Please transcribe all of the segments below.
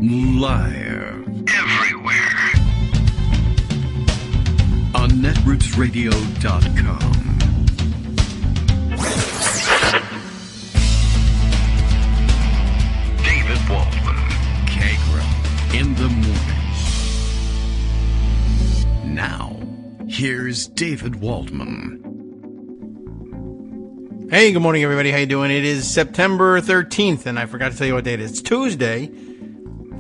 Live. Everywhere. On netrootsradio.com. David Waldman. Kagro. In the morning. Now, here's David Waldman. Hey, good morning, everybody. How you doing? It is September 13th, and I forgot to tell you what date it is. It's Tuesday,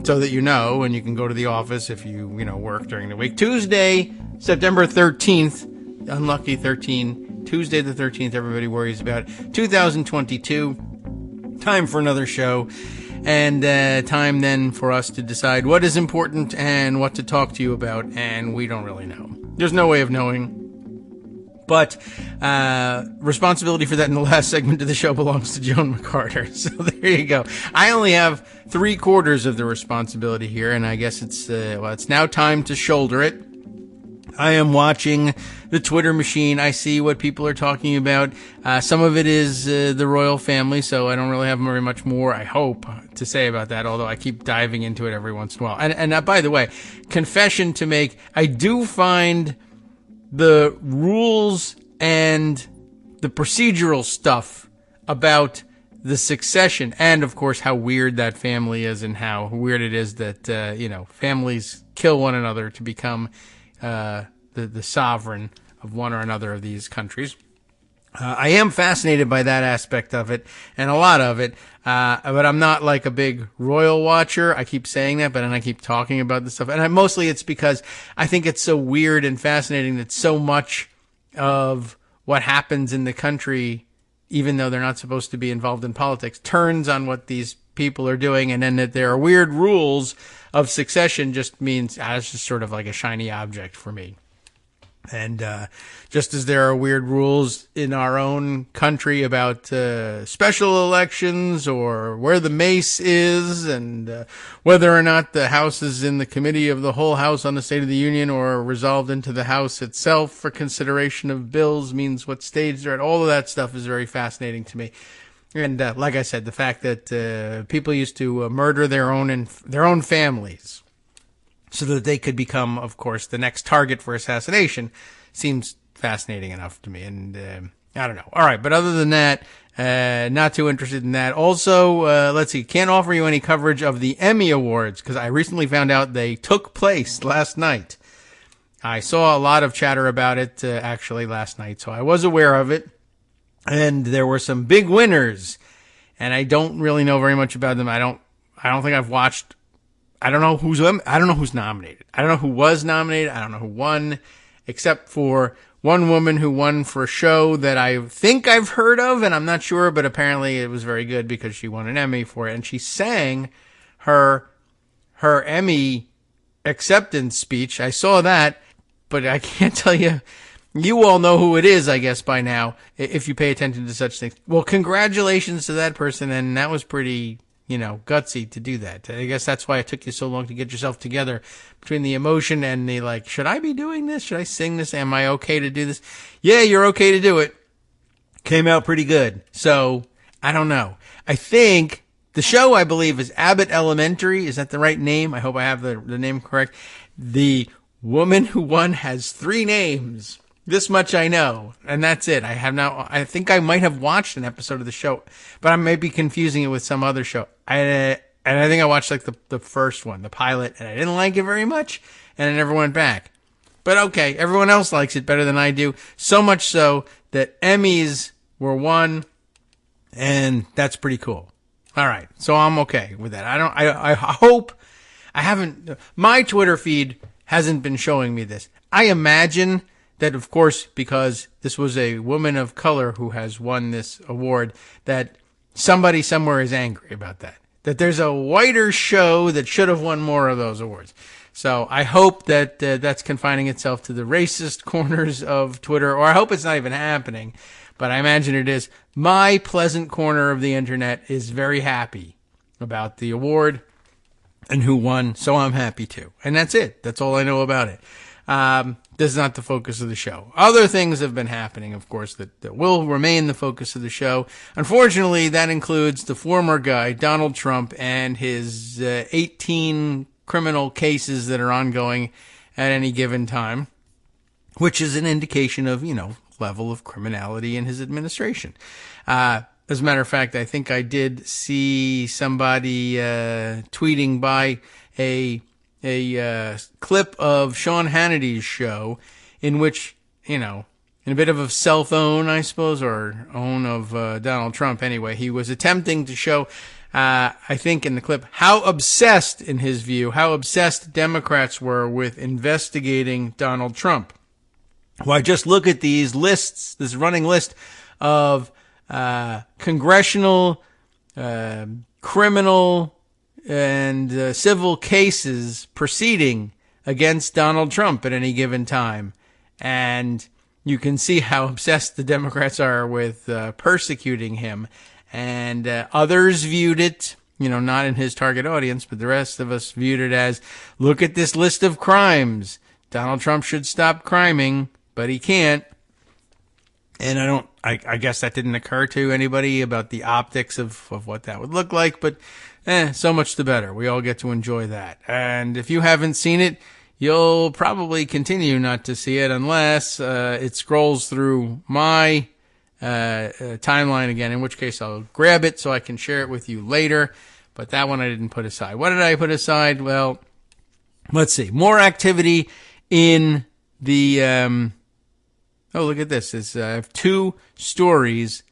so that you know, and you can go to the office if you work during the week. Tuesday, September 13th, unlucky 13, Tuesday the 13th, everybody worries about 2022. Time for another show, and time then for us to decide what is important and what to talk to you about, and we don't really know. There's no way of knowing. But responsibility for that in the last segment of the show belongs to Joan McCarter. So there you go. I only have 3/4 of the responsibility here, and I guess it's now time to shoulder it. I am watching the Twitter machine. I see what people are talking about. Some of it is the royal family, so I don't really have very much more, I hope, to say about that, although I keep diving into it every once in a while. And by the way, confession to make, I do find the rules and the procedural stuff about the succession, and of course how weird that family is, and how weird it is that families kill one another to become the sovereign of one or another of these countries. I am fascinated by that aspect of it, and a lot of it, but I'm not like a big royal watcher. I keep saying that, but then I keep talking about this stuff. And mostly it's because I think it's so weird and fascinating that so much of what happens in the country, even though they're not supposed to be involved in politics, turns on what these people are doing, and then that there are weird rules of succession just means it's just sort of like a shiny object for me. And just as there are weird rules in our own country about special elections, or where the mace is, and whether or not the House is in the committee of the whole House on the State of the Union, or resolved into the House itself for consideration of bills, means what stage they're at. All of that stuff is very fascinating to me. And like I said, the fact that people used to murder their own families so that they could become, of course, the next target for assassination seems fascinating enough to me. And I don't know. All right, but other than that, not too interested in that. Also, let's see, can't offer you any coverage of the Emmy Awards because I recently found out they took place last night. I saw a lot of chatter about it actually last night, so I was aware of it. And there were some big winners, and I don't really know very much about them. I don't think I've watched. I don't know who's nominated. I don't know who was nominated. I don't know who won, except for one woman who won for a show that I think I've heard of, and I'm not sure, but apparently it was very good because she won an Emmy for it, and she sang her Emmy acceptance speech. I saw that, but I can't tell you. You all know who it is, I guess, by now, if you pay attention to such things. Well, congratulations to that person, and that was pretty gutsy to do that. I guess that's why it took you so long to get yourself together between the emotion and the should I be doing this? Should I sing this? Am I okay to do this? Yeah, you're okay to do it. Came out pretty good. So, I don't know. I think the show, I believe, is Abbott Elementary. Is that the right name? I hope I have the name correct. The woman who won has 3 names. This much I know, and that's it. I think I might have watched an episode of the show, but I may be confusing it with some other show. And I think I watched the first one, the pilot, and I didn't like it very much, and I never went back. But okay, everyone else likes it better than I do. So much so that Emmys were won, and that's pretty cool. All right, so I'm okay with that. I hope I haven't. My Twitter feed hasn't been showing me this. I imagine that, of course, because this was a woman of color who has won this award, that somebody somewhere is angry about that. That there's a whiter show that should have won more of those awards. So I hope that that's confining itself to the racist corners of Twitter, or I hope it's not even happening, but I imagine it is. My pleasant corner of the internet is very happy about the award and who won, so I'm happy too. And that's it. That's all I know about it. That's not the focus of the show. Other things have been happening, of course, that will remain the focus of the show. Unfortunately, that includes the former guy, Donald Trump, and his 18 criminal cases that are ongoing at any given time, which is an indication of, level of criminality in his administration. As a matter of fact, I think I did see somebody tweeting by a clip of Sean Hannity's show in which, in a bit of a self-own, I suppose, or own of Donald Trump anyway, he was attempting to show, I think in the clip, how obsessed, in his view, how obsessed Democrats were with investigating Donald Trump. Why, just look at these lists, this running list of congressional, criminal, and civil cases proceeding against Donald Trump at any given time. And you can see how obsessed the Democrats are with persecuting him. And others viewed it, not in his target audience, but the rest of us viewed it as, look at this list of crimes. Donald Trump should stop criming, but he can't. And I guess that didn't occur to anybody about the optics of what that would look like, but so much the better. We all get to enjoy that. And if you haven't seen it, you'll probably continue not to see it unless it scrolls through my timeline again, in which case I'll grab it so I can share it with you later. But that one I didn't put aside. What did I put aside? Well, let's see. More activity in the... oh, look at this. I have two stories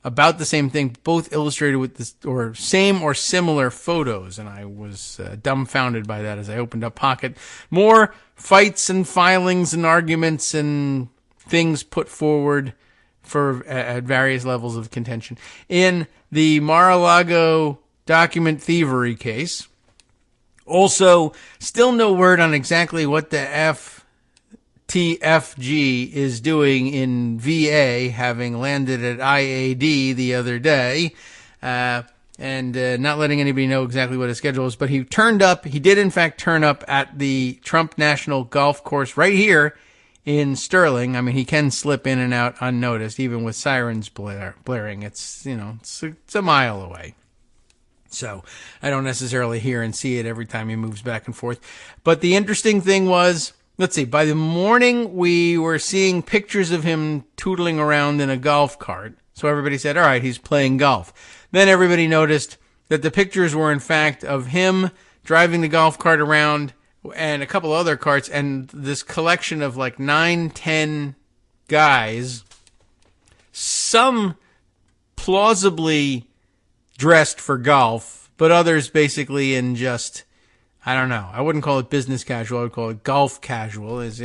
about the same thing, both illustrated with this, or same or similar photos, and I was dumbfounded by that as I opened up Pocket. More fights and filings and arguments and things put forward for at various levels of contention. In the Mar-a-Lago document thievery case, also still no word on exactly what the TFG is doing in VA, having landed at IAD the other day, and not letting anybody know exactly what his schedule is. But he did in fact turn up at the Trump National Golf Course right here in Sterling. I mean, he can slip in and out unnoticed, even with sirens blaring. It's a mile away. So I don't necessarily hear and see it every time he moves back and forth. But the interesting thing was, let's see, by the morning, we were seeing pictures of him tootling around in a golf cart. So everybody said, all right, he's playing golf. Then everybody noticed that the pictures were, in fact, of him driving the golf cart around and a couple other carts, and this collection of like 9-10 guys, some plausibly dressed for golf, but others basically in just... I don't know. I wouldn't call it business casual. I would call it golf casual. Is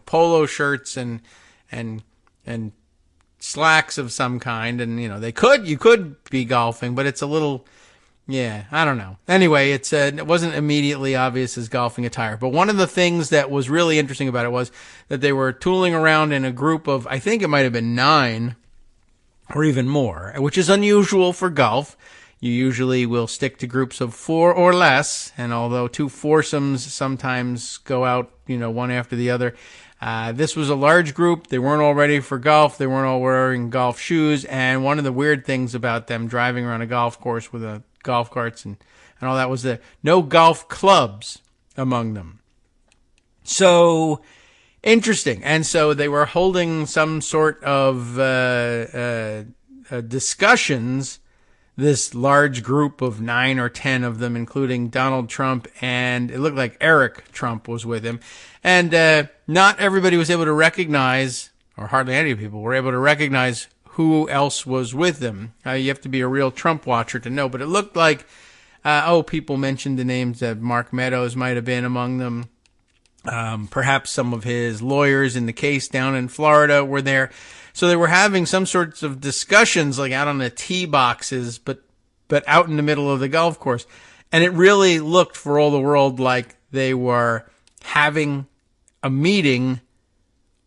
polo shirts and slacks of some kind, and you could be golfing, but it's a little, I don't know. Anyway, it wasn't immediately obvious as golfing attire. But one of the things that was really interesting about it was that they were tooling around in a group of, I think it might have been 9 or even more, which is unusual for golf. You usually will stick to groups of 4 or less, and although 2 foursomes sometimes go out, one after the other, this was a large group. They weren't all ready for golf. They weren't all wearing golf shoes, and one of the weird things about them driving around a golf course with golf carts and all that was that no golf clubs among them. So, interesting. And so they were holding some sort of discussions, this large group of 9 or 10 of them, including Donald Trump, and it looked like Eric Trump was with him. And not everybody was able to recognize, or hardly any people were able to recognize who else was with them. You have to be a real Trump watcher to know, but it looked like, people mentioned the names that Mark Meadows might have been among them. Perhaps some of his lawyers in the case down in Florida were there. So they were having some sorts of discussions like out on the tee boxes, but out in the middle of the golf course. And it really looked for all the world like they were having a meeting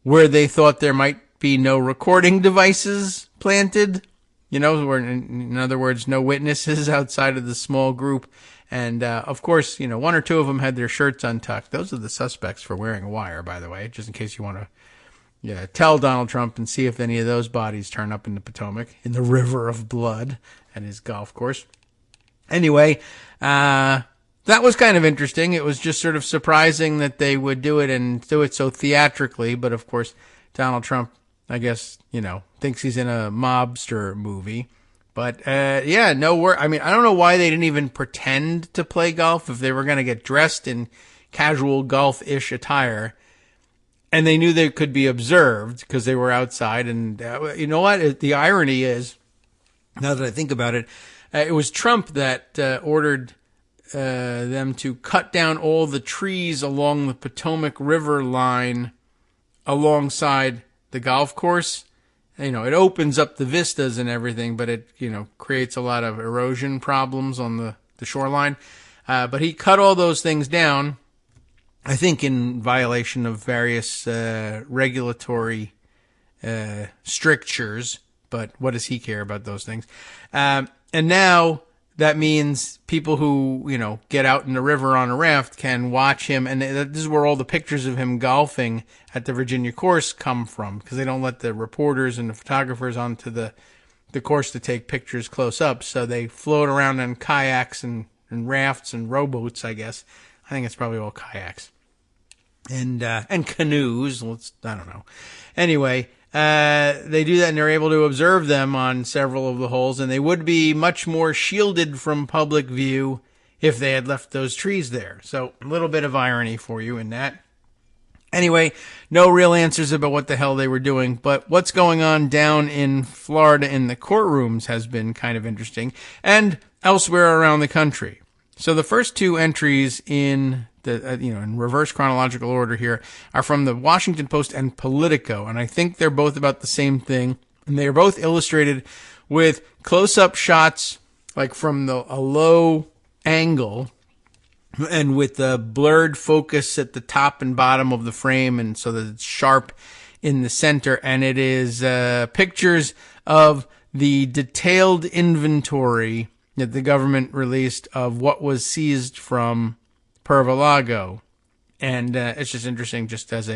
where they thought there might be no recording devices planted. in other words, no witnesses outside of the small group. And, of course, one or two of them had their shirts untucked. Those are the suspects for wearing a wire, by the way, just in case you want to tell Donald Trump and see if any of those bodies turn up in the Potomac, in the river of blood at his golf course. Anyway, that was kind of interesting. It was just sort of surprising that they would do it and do it so theatrically. But, of course, Donald Trump, I guess, thinks he's in a mobster movie. But, no work. I mean, I don't know why they didn't even pretend to play golf if they were going to get dressed in casual golf-ish attire. And they knew they could be observed because they were outside. And you know what? The irony is, now that I think about it, it was Trump that ordered them to cut down all the trees along the Potomac River line alongside the golf course. It opens up the vistas and everything, but it, creates a lot of erosion problems on the shoreline. But he cut all those things down, I think in violation of various regulatory strictures. But what does he care about those things? And now that means people who, get out in the river on a raft can watch him. And this is where all the pictures of him golfing at the Virginia course come from, because they don't let the reporters and the photographers onto the course to take pictures close up. So they float around on kayaks and rafts and rowboats, I guess. I think it's probably all kayaks and canoes. I don't know. Anyway, they do that and they're able to observe them on several of the holes, and they would be much more shielded from public view if they had left those trees there. So a little bit of irony for you in that. Anyway, no real answers about what the hell they were doing, but what's going on down in Florida in the courtrooms has been kind of interesting, and elsewhere around the country. So the first two entries in the in reverse chronological order here are from the Washington Post and Politico, and I think they're both about the same thing, and they are both illustrated with close-up shots, like from a low angle, and with the blurred focus at the top and bottom of the frame, and so that it's sharp in the center, and it is pictures of the detailed inventory that the government released of what was seized from Pervalago. And it's just interesting, just as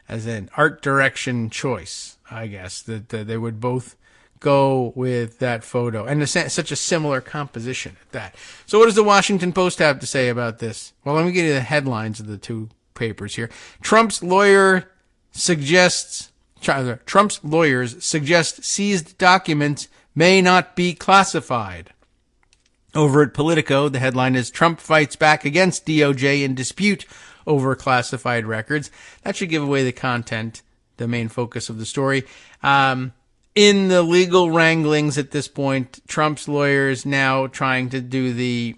an art direction choice, I guess, that they would both go with that photo. And such a similar composition at that. So what does the Washington Post have to say about this? Well, let me give you the headlines of the two papers here. Trump's lawyers suggest seized documents may not be classified. Over at Politico, the headline is Trump fights back against DOJ in dispute over classified records. That should give away the content, the main focus of the story. In the legal wranglings at this point, Trump's lawyers now trying to do we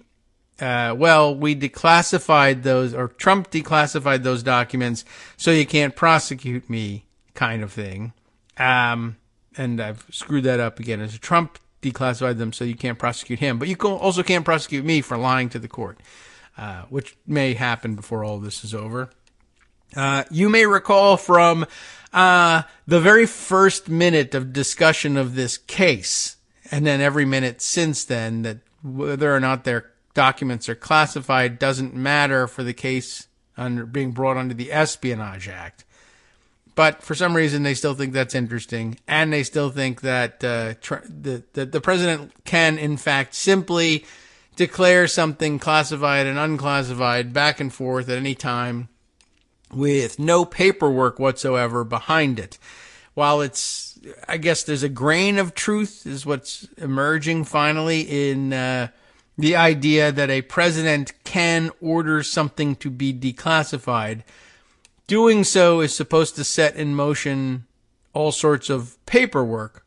declassified those, or Trump declassified those documents, so you can't prosecute me kind of thing. And I've screwed that up again. As Trump declassified them, so you can't prosecute him, but you also can't prosecute me for lying to the court, which may happen before all this is over. You may recall from the very first minute of discussion of this case, and then every minute since then, that whether or not their documents are classified doesn't matter for the case being brought under the Espionage Act. But for some reason, they still think that's interesting, and they still think that the president can, in fact, simply declare something classified and unclassified back and forth at any time with no paperwork whatsoever behind it. While I guess there's a grain of truth is what's emerging finally in the idea that a president can order something to be declassified. Doing so is supposed to set in motion all sorts of paperwork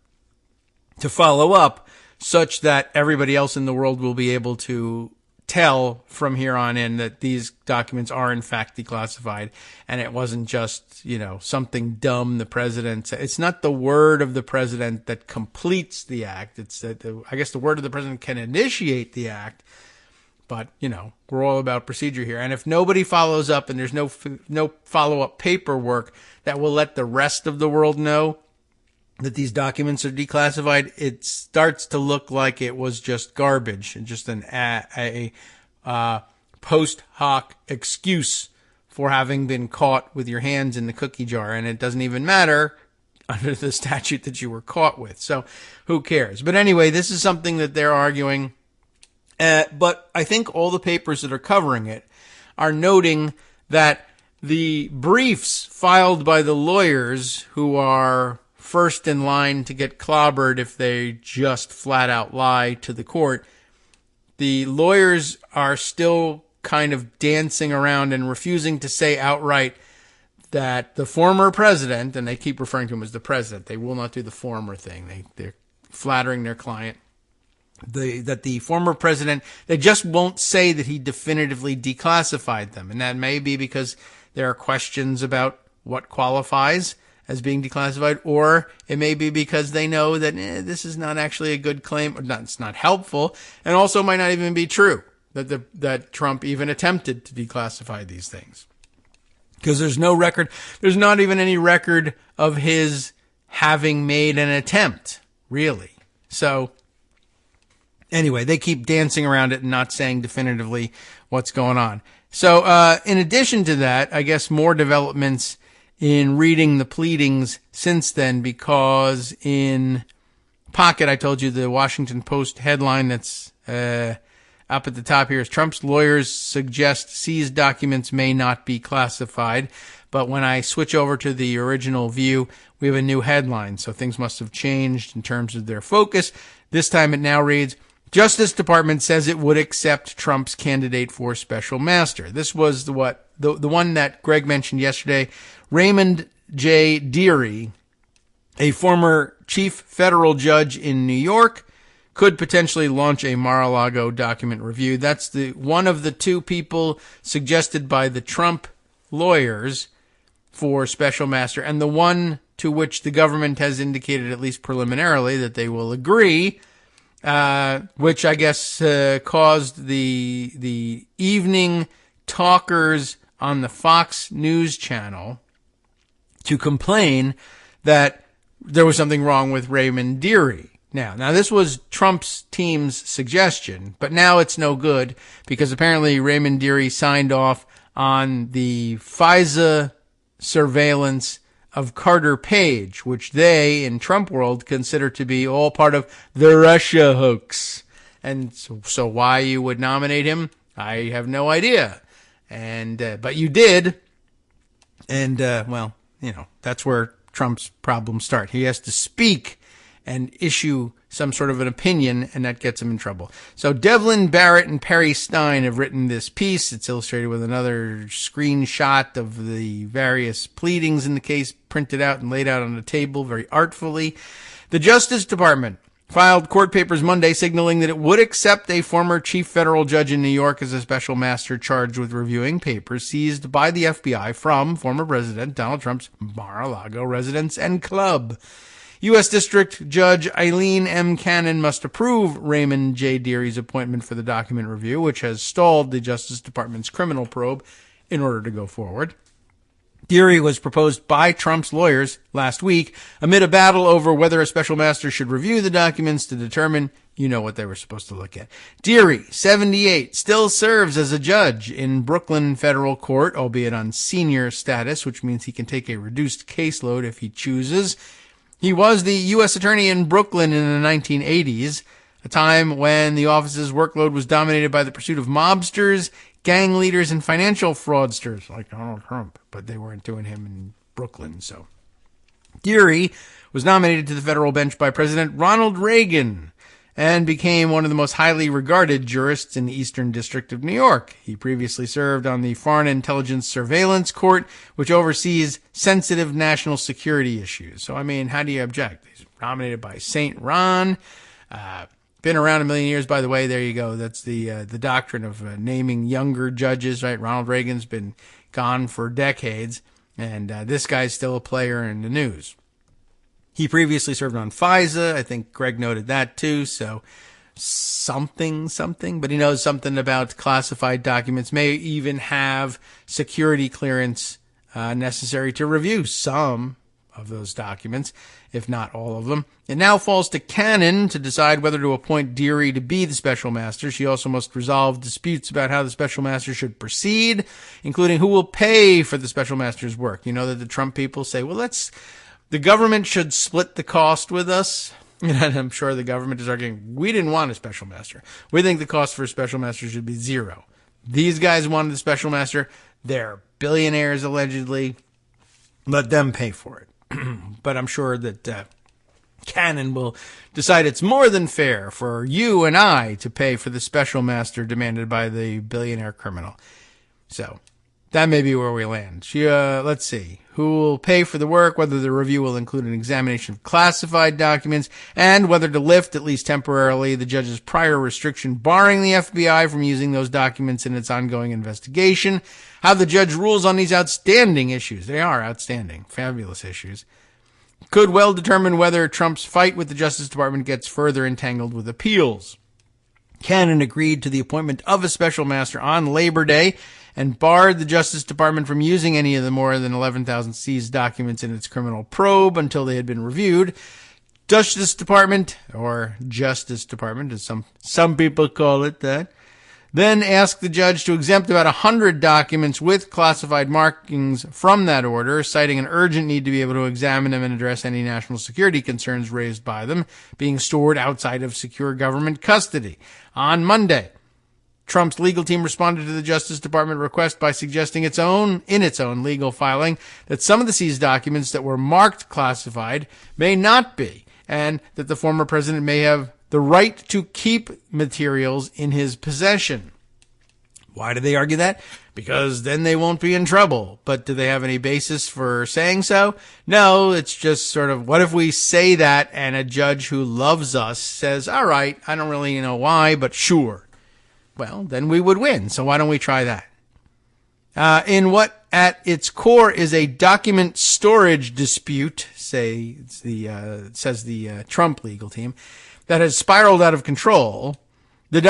to follow up, such that everybody else in the world will be able to tell from here on in that these documents are in fact declassified, and it wasn't just, something dumb the president said. It's not the word of the president that completes the act. It's that I guess the word of the president can initiate the act. But, we're all about procedure here. And if nobody follows up and there's no follow-up paperwork that will let the rest of the world know, that these documents are declassified, it starts to look like it was just garbage and just a post hoc excuse for having been caught with your hands in the cookie jar, and it doesn't even matter under the statute that you were caught with. So who cares? But anyway, this is something that they're arguing. But I think all the papers that are covering it are noting that the briefs filed by the lawyers, who are first in line to get clobbered if they just flat out lie to the court, the lawyers are still kind of dancing around and refusing to say outright that the former president, and they keep referring to him as the president, they will not do the former thing. They're flattering their client. That the former president, they just won't say that he definitively declassified them. And that may be because there are questions about what qualifies as being declassified, or it may be because they know that this is not actually a good claim, or it's not helpful, and also might not even be true that Trump even attempted to declassify these things. Because there's no record, there's not even any record of his having made an attempt, really. So anyway, they keep dancing around it and not saying definitively what's going on. So in addition to that, I guess more developments in reading the pleadings since then, because in Pocket, I told you the Washington Post headline that's up at the top here is Trump's lawyers suggest seized documents may not be classified. But when I switch over to the original view, we have a new headline. So things must have changed in terms of their focus. This time it now reads, Justice Department says it would accept Trump's candidate for special master. This was the one that Greg mentioned yesterday. Raymond J. Dearie, a former chief federal judge in New York, could potentially launch a Mar-a-Lago document review. That's the one of the two people suggested by the Trump lawyers for special master, and the one to which the government has indicated, at least preliminarily, that they will agree, which I guess caused the evening talkers on the Fox News channel to complain that there was something wrong with Raymond Dearie. Now this was Trump's team's suggestion, but now it's no good because apparently Raymond Dearie signed off on the FISA surveillance of Carter Page, which they, in Trump world, consider to be all part of the Russia hoax. And so why you would nominate him, I have no idea. And but you did. And, well, you know, that's where Trump's problems start. He has to speak and issue some sort of an opinion, and that gets him in trouble. So Devlin Barrett and Perry Stein have written this piece. It's illustrated with another screenshot of the various pleadings in the case, printed out and laid out on a table very artfully. The Justice Department filed court papers Monday signaling that it would accept a former chief federal judge in New York as a special master charged with reviewing papers seized by the FBI from former President Donald Trump's Mar-a-Lago residence and club. U.S. District Judge Eileen M. Cannon must approve Raymond J. Dearie's appointment for the document review, which has stalled the Justice Department's criminal probe in order to go forward. Dearie was proposed by Trump's lawyers last week amid a battle over whether a special master should review the documents to determine, you know, what they were supposed to look at. Dearie, 78, still serves as a judge in Brooklyn federal court, albeit on senior status, which means he can take a reduced caseload if he chooses. He was the U.S. attorney in Brooklyn in the 1980s, a time when the office's workload was dominated by the pursuit of mobsters, gang leaders, and financial fraudsters like Donald Trump, but they weren't doing him in Brooklyn. So Dearie was nominated to the federal bench by President Ronald Reagan and became one of the most highly regarded jurists in the Eastern District of New York. He previously served on the Foreign Intelligence Surveillance Court, which oversees sensitive national security issues. So, I mean, how do you object? He's nominated by St. Ron. Been around a million years, by the way. There you go. That's the doctrine of naming younger judges, right? Ronald Reagan's been gone for decades, and this guy's still a player in the news. He previously served on FISA. I think Greg noted that too. So something, but he knows something about classified documents, may even have security clearance necessary to review some of those documents, if not all of them. It now falls to Cannon to decide whether to appoint Dearie to be the special master. She also must resolve disputes about how the special master should proceed, including who will pay for the special master's work. You know that the Trump people say, well, the government should split the cost with us. And I'm sure the government is arguing, we didn't want a special master. We think the cost for a special master should be zero. These guys wanted the special master. They're billionaires, allegedly. Let them pay for it. But I'm sure that Cannon will decide it's more than fair for you and I to pay for the special master demanded by the billionaire criminal. So that may be where we land. Let's see. Who will pay for the work, whether the review will include an examination of classified documents, and whether to lift, at least temporarily, the judge's prior restriction barring the FBI from using those documents in its ongoing investigation. How the judge rules on these outstanding issues. They are outstanding, fabulous issues. Could well determine whether Trump's fight with the Justice Department gets further entangled with appeals. Cannon agreed to the appointment of a special master on Labor Day and barred the Justice Department from using any of the more than 11,000 seized documents in its criminal probe until they had been reviewed. Justice Department, or Justice Department, as some people call it that, then asked the judge to exempt about 100 documents with classified markings from that order, citing an urgent need to be able to examine them and address any national security concerns raised by them being stored outside of secure government custody. On Monday, Trump's legal team responded to the Justice Department request by suggesting in its own legal filing that some of the seized documents that were marked classified may not be, and that the former president may have the right to keep materials in his possession. Why do they argue that? Because then they won't be in trouble. But do they have any basis for saying so? No, it's just sort of, what if we say that and a judge who loves us says, all right, I don't really know why, but sure. Well, then we would win. So why don't we try that? In what at its core is a document storage dispute, says the Trump legal team, that has spiraled out of control, the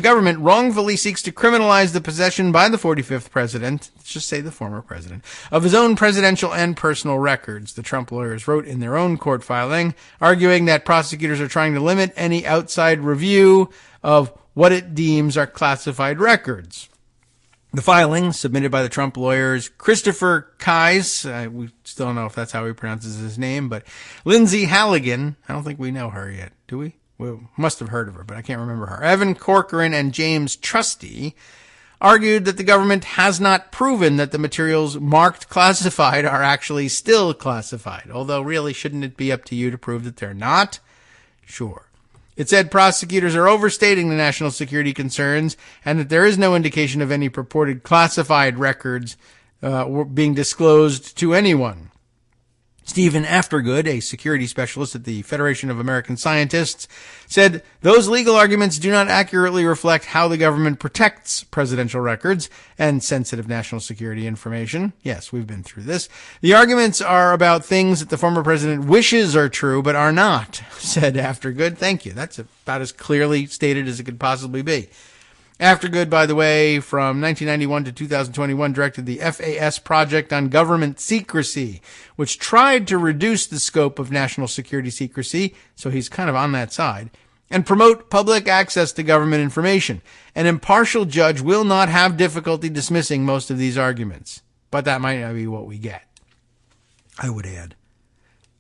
government wrongfully seeks to criminalize the possession by the 45th president, let's just say the former president, of his own presidential and personal records, the Trump lawyers wrote in their own court filing, arguing that prosecutors are trying to limit any outside review of what it deems are classified records. The filing, submitted by the Trump lawyers Christopher Kise, we still don't know if that's how he pronounces his name, but Lindsay Halligan, I don't think we know her yet, do we? We must have heard of her, but I can't remember her. Evan Corcoran and James Trusty argued that the government has not proven that the materials marked classified are actually still classified, although really shouldn't it be up to you to prove that they're not? Sure. It said prosecutors are overstating the national security concerns and that there is no indication of any purported classified records being disclosed to anyone. Stephen Aftergood, a security specialist at the Federation of American Scientists, said those legal arguments do not accurately reflect how the government protects presidential records and sensitive national security information. Yes, we've been through this. The arguments are about things that the former president wishes are true but are not, said Aftergood. Thank you. That's about as clearly stated as it could possibly be. Aftergood, by the way, from 1991 to 2021, directed the FAS Project on Government Secrecy, which tried to reduce the scope of national security secrecy, so he's kind of on that side, and promote public access to government information. An impartial judge will not have difficulty dismissing most of these arguments, but that might not be what we get, I would add.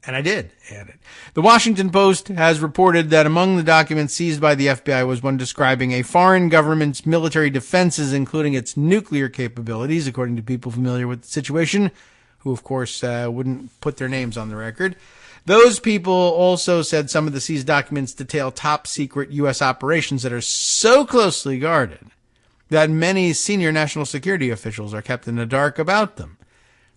And I did add it. The Washington Post has reported that among the documents seized by the FBI was one describing a foreign government's military defenses, including its nuclear capabilities, according to people familiar with the situation, who, of course, wouldn't put their names on the record. Those people also said some of the seized documents detail top-secret U.S. operations that are so closely guarded that many senior national security officials are kept in the dark about them.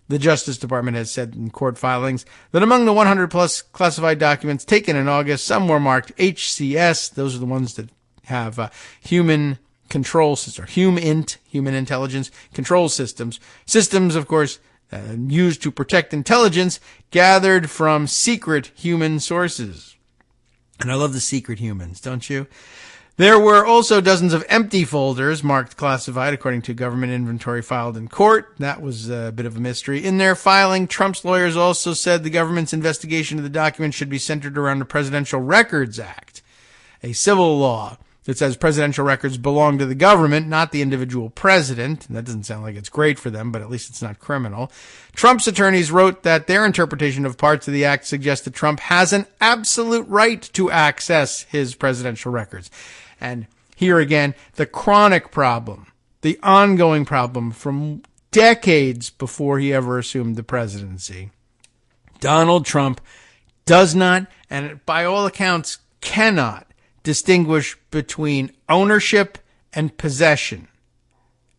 The Justice Department has said in court filings that among the 100-plus classified documents taken in August, some were marked HCS. Those are the ones that have human control systems, or HUMINT, human intelligence control systems. Systems, of course, used to protect intelligence gathered from secret human sources. And I love the secret humans, don't you? There were also dozens of empty folders marked classified according to government inventory filed in court. That was a bit of a mystery. In their filing, Trump's lawyers also said the government's investigation of the documents should be centered around the Presidential Records Act, a civil law that says presidential records belong to the government, not the individual president. That doesn't sound like it's great for them, but at least it's not criminal. Trump's attorneys wrote that their interpretation of parts of the act suggests that Trump has an absolute right to access his presidential records. And here again, the chronic problem, the ongoing problem from decades before he ever assumed the presidency. Donald Trump does not, and by all accounts cannot, distinguish between ownership and possession.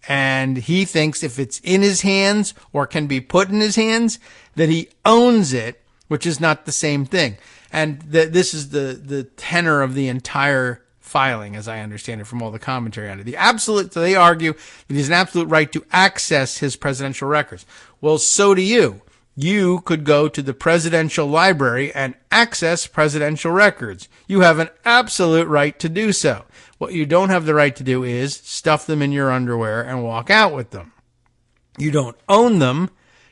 And he thinks if it's in his hands or can be put in his hands, that he owns it, which is not the same thing. And this is the tenor of the entire filing, as I understand it from all the commentary on it. So they argue that he has an absolute right to access his presidential records. Well, so do you. You could go to the presidential library and access presidential records. You have an absolute right to do so. What you don't have the right to do is stuff them in your underwear and walk out with them. You don't own them.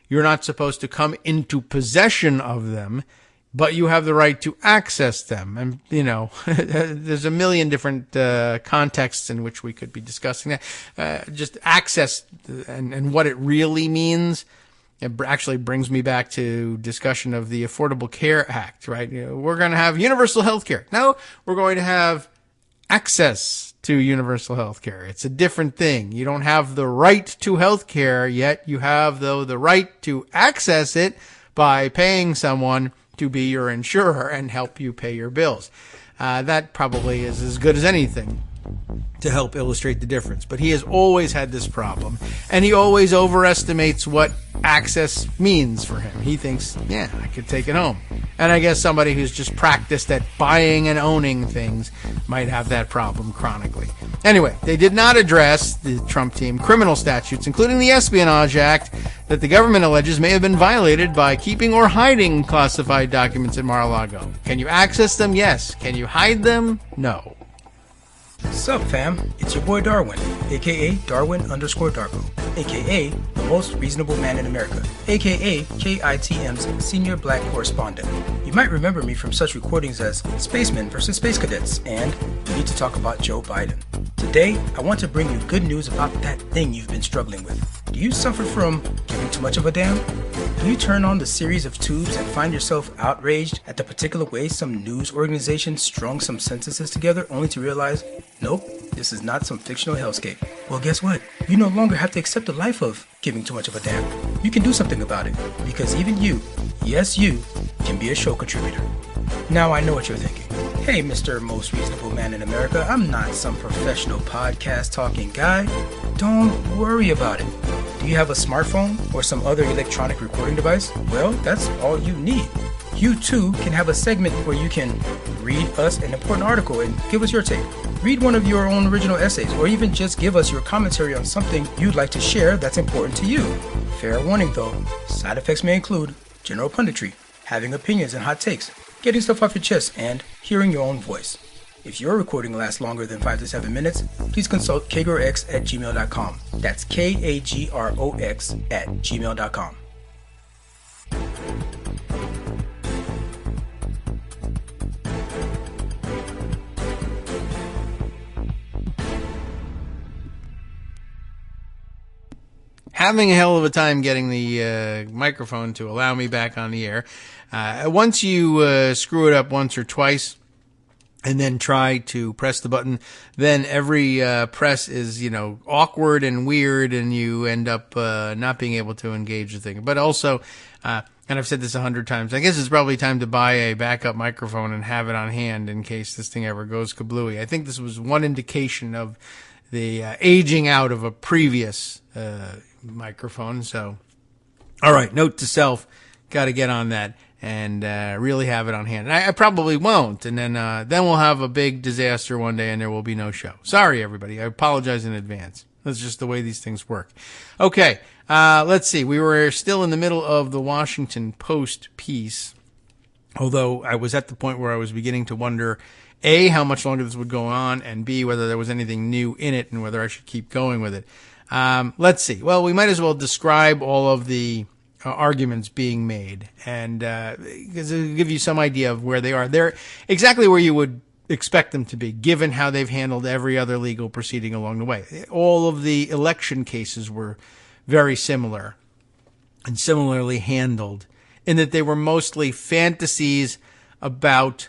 You're not supposed to come into possession of them, but you have the right to access them. And, there's a million different contexts in which we could be discussing that. Just access and what it really means. It actually brings me back to discussion of the Affordable Care Act, right? We're going to have universal health care. No, we're going to have access to universal health care. It's a different thing. You don't have the right to health care, yet you have, though, the right to access it by paying someone to be your insurer and help you pay your bills. That probably is as good as anything to help illustrate the difference. But he has always had this problem, and he always overestimates what access means for him. He thinks, yeah, I could take it home. And I guess somebody who's just practiced at buying and owning things might have that problem chronically. Anyway, they did not address, the Trump team, criminal statutes, including the Espionage Act, that the government alleges may have been violated by keeping or hiding classified documents at Mar-a-Lago. Can you access them? Yes. Can you hide them? No. Sup fam, it's your boy Darwin, aka Darwin_Darko, aka the most reasonable man in America, aka KITM's senior black correspondent. You might remember me from such recordings as Spacemen vs. Space Cadets and We Need to Talk About Joe Biden. Today, I want to bring you good news about that thing you've been struggling with. Do you suffer from giving too much of a damn? Do you turn on the series of tubes and find yourself outraged at the particular way some news organization strung some sentences together only to realize, nope, this is not some fictional hellscape? Well, guess what? You no longer have to accept the life of giving too much of a damn. You can do something about it, because even you, yes you, can be a show contributor. Now I know what you're thinking. Hey, Mr. Most Reasonable Man in America, I'm not some professional podcast talking guy. Don't worry about it. Do you have a smartphone or some other electronic recording device? Well, that's all you need. You too can have a segment where you can read us an important article and give us your take. Read one of your own original essays, or even just give us your commentary on something you'd like to share that's important to you. Fair warning though, side effects may include general punditry, having opinions and hot takes, getting stuff off your chest, and hearing your own voice. If your recording lasts longer than 5 to 7 minutes, please consult kagrox@gmail.com. That's KAGROX@gmail.com. Having a hell of a time getting the microphone to allow me back on the air. Once you screw it up once or twice and then try to press the button, then every press is, awkward and weird, and you end up not being able to engage the thing. But also, and I've said this 100 times, I guess it's probably time to buy a backup microphone and have it on hand in case this thing ever goes kablooey. I think this was one indication of the aging out of a previous microphone. So, all right, note to self, got to get on that and really have it on hand. And I probably won't, and then we'll have a big disaster one day and there will be no show. Sorry, everybody. I apologize in advance. That's just the way these things work. Okay, let's see. We were still in the middle of the Washington Post piece, although I was at the point where I was beginning to wonder A, how much longer this would go on, and B, whether there was anything new in it and whether I should keep going with it. Let's see. Well, we might as well describe all of the arguments being made, and because it'll give you some idea of where they are. They're exactly where you would expect them to be, given how they've handled every other legal proceeding along the way. All of the election cases were very similar and similarly handled in that they were mostly fantasies about,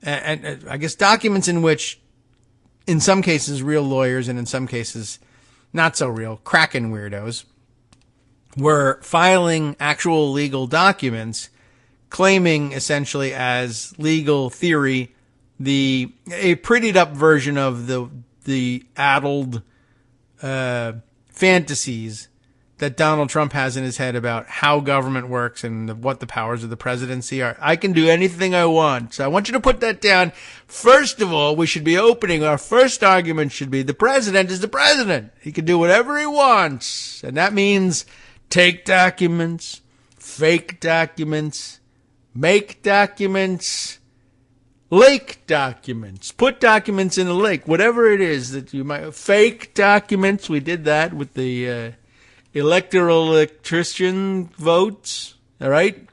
and I guess documents in which, in some cases, real lawyers and in some cases, not so real, Kraken weirdos, were filing actual legal documents claiming essentially as legal theory a prettied up version of the addled fantasies that Donald Trump has in his head about how government works and what the powers of the presidency are. I can do anything I want. So I want you to put that down. First of all, we should be opening. Our first argument should be the president is the president. He can do whatever he wants. And that means take documents, fake documents, make documents, lake documents, put documents in a lake, whatever it is that you might, fake documents. We did that with the electrician votes. All right.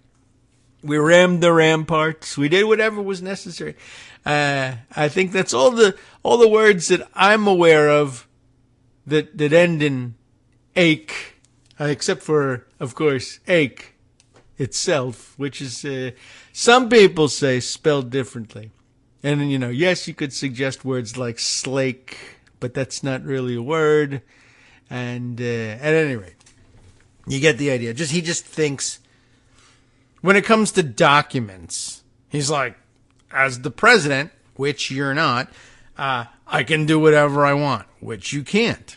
We rammed the ramparts. We did whatever was necessary. I think that's all the words that I'm aware of that end in ache, except for, of course, ache itself, which is, some people say spelled differently. And, yes, you could suggest words like slake, but that's not really a word. And, at any rate, you get the idea. He just thinks when it comes to documents, he's like, as the president, which you're not, I can do whatever I want, which you can't.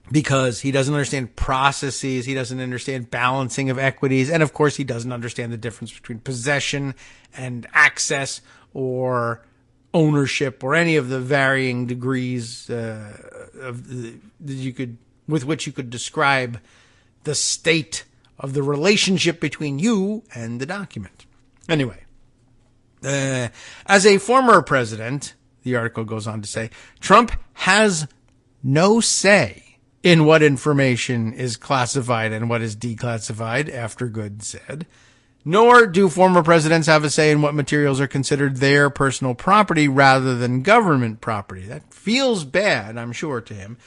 Because he doesn't understand processes, he doesn't understand balancing of equities, and of course he doesn't understand the difference between possession and access or ownership or any of the varying degrees with which you could describe the state of the relationship between you and the document. Anyway, as a former president, the article goes on to say, Trump has no say in what information is classified and what is declassified, after Good said, nor do former presidents have a say in what materials are considered their personal property rather than government property. That feels bad, I'm sure, to him.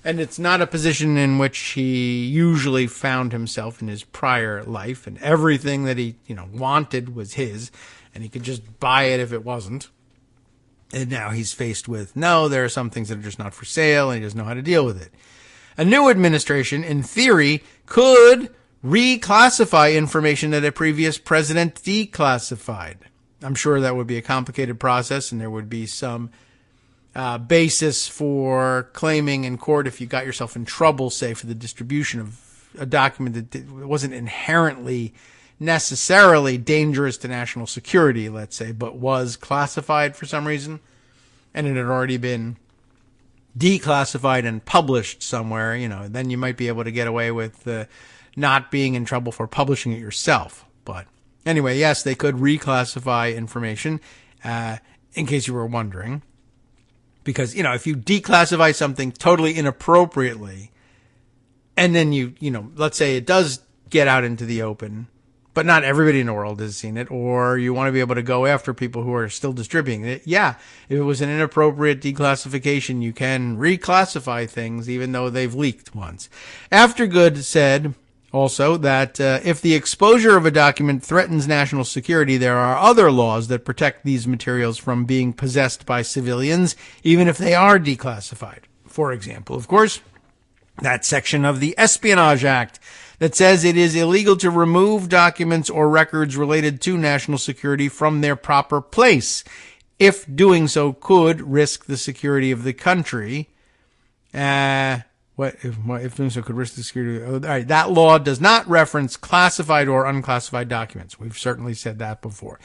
And it's not a position in which he usually found himself in his prior life, and everything that he, wanted was his, and he could just buy it if it wasn't. And now he's faced with, no, there are some things that are just not for sale, and he doesn't know how to deal with it. A new administration, in theory, could reclassify information that a previous president declassified. I'm sure that would be a complicated process, and there would be some basis for claiming in court if you got yourself in trouble, say, for the distribution of a document that wasn't inherently necessarily dangerous to national security, let's say, but was classified for some reason, and it had already been declassified and published somewhere, then you might be able to get away with not being in trouble for publishing it yourself. But anyway, yes, they could reclassify information, in case you were wondering. Because, if you declassify something totally inappropriately, and then let's say it does get out into the open, but not everybody in the world has seen it, or you want to be able to go after people who are still distributing it. Yeah, if it was an inappropriate declassification, you can reclassify things even though they've leaked once. After Good said also that if the exposure of a document threatens national security, there are other laws that protect these materials from being possessed by civilians, even if they are declassified. For example, of course, that section of the Espionage Act that says it is illegal to remove documents or records related to national security from their proper place, if doing so could risk the security of the country. If doing so could risk the security? All right, that law does not reference classified or unclassified documents. We've certainly said that before.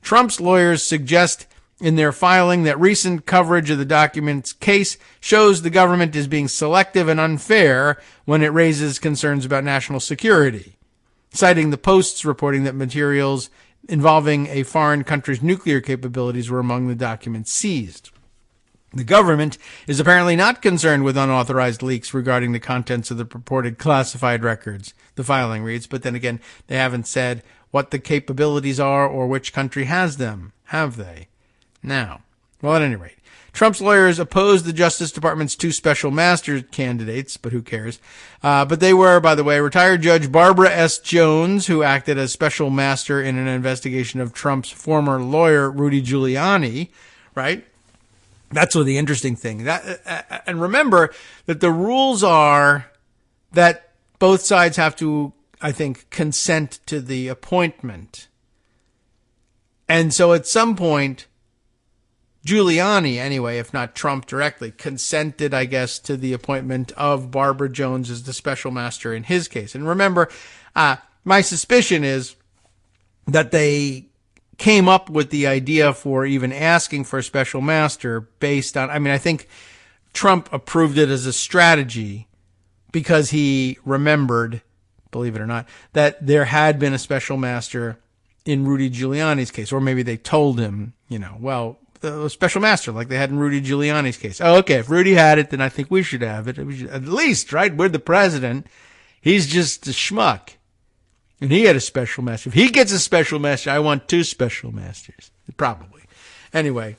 Trump's lawyers suggest in their filing that recent coverage of the document's case shows the government is being selective and unfair when it raises concerns about national security, citing the Post's reporting that materials involving a foreign country's nuclear capabilities were among the documents seized. The government is apparently not concerned with unauthorized leaks regarding the contents of the purported classified records, the filing reads, but then again, they haven't said what the capabilities are or which country has them, have they? Now, well, at any rate, Trump's lawyers opposed the Justice Department's 2 special master candidates, but who cares? But they were, by the way, retired Judge Barbara S. Jones, who acted as special master in an investigation of Trump's former lawyer, Rudy Giuliani, right? That's what the interesting thing. And remember that the rules are that both sides have to, I think, consent to the appointment. And so at some point, Giuliani, anyway, if not Trump directly, consented, I guess, to the appointment of Barbara Jones as the special master in his case. And remember, my suspicion is that they came up with the idea for even asking for a special master based on, I think Trump approved it as a strategy because he remembered, believe it or not, that there had been a special master in Rudy Giuliani's case. Or maybe they told him, the special master like they had in Rudy Giuliani's case. Oh, okay, if Rudy had it, then I think we should have it. We should, at least, right? We're the president. He's just a schmuck. And he had a special master. If he gets a special master, I want 2 special masters. Probably. Anyway.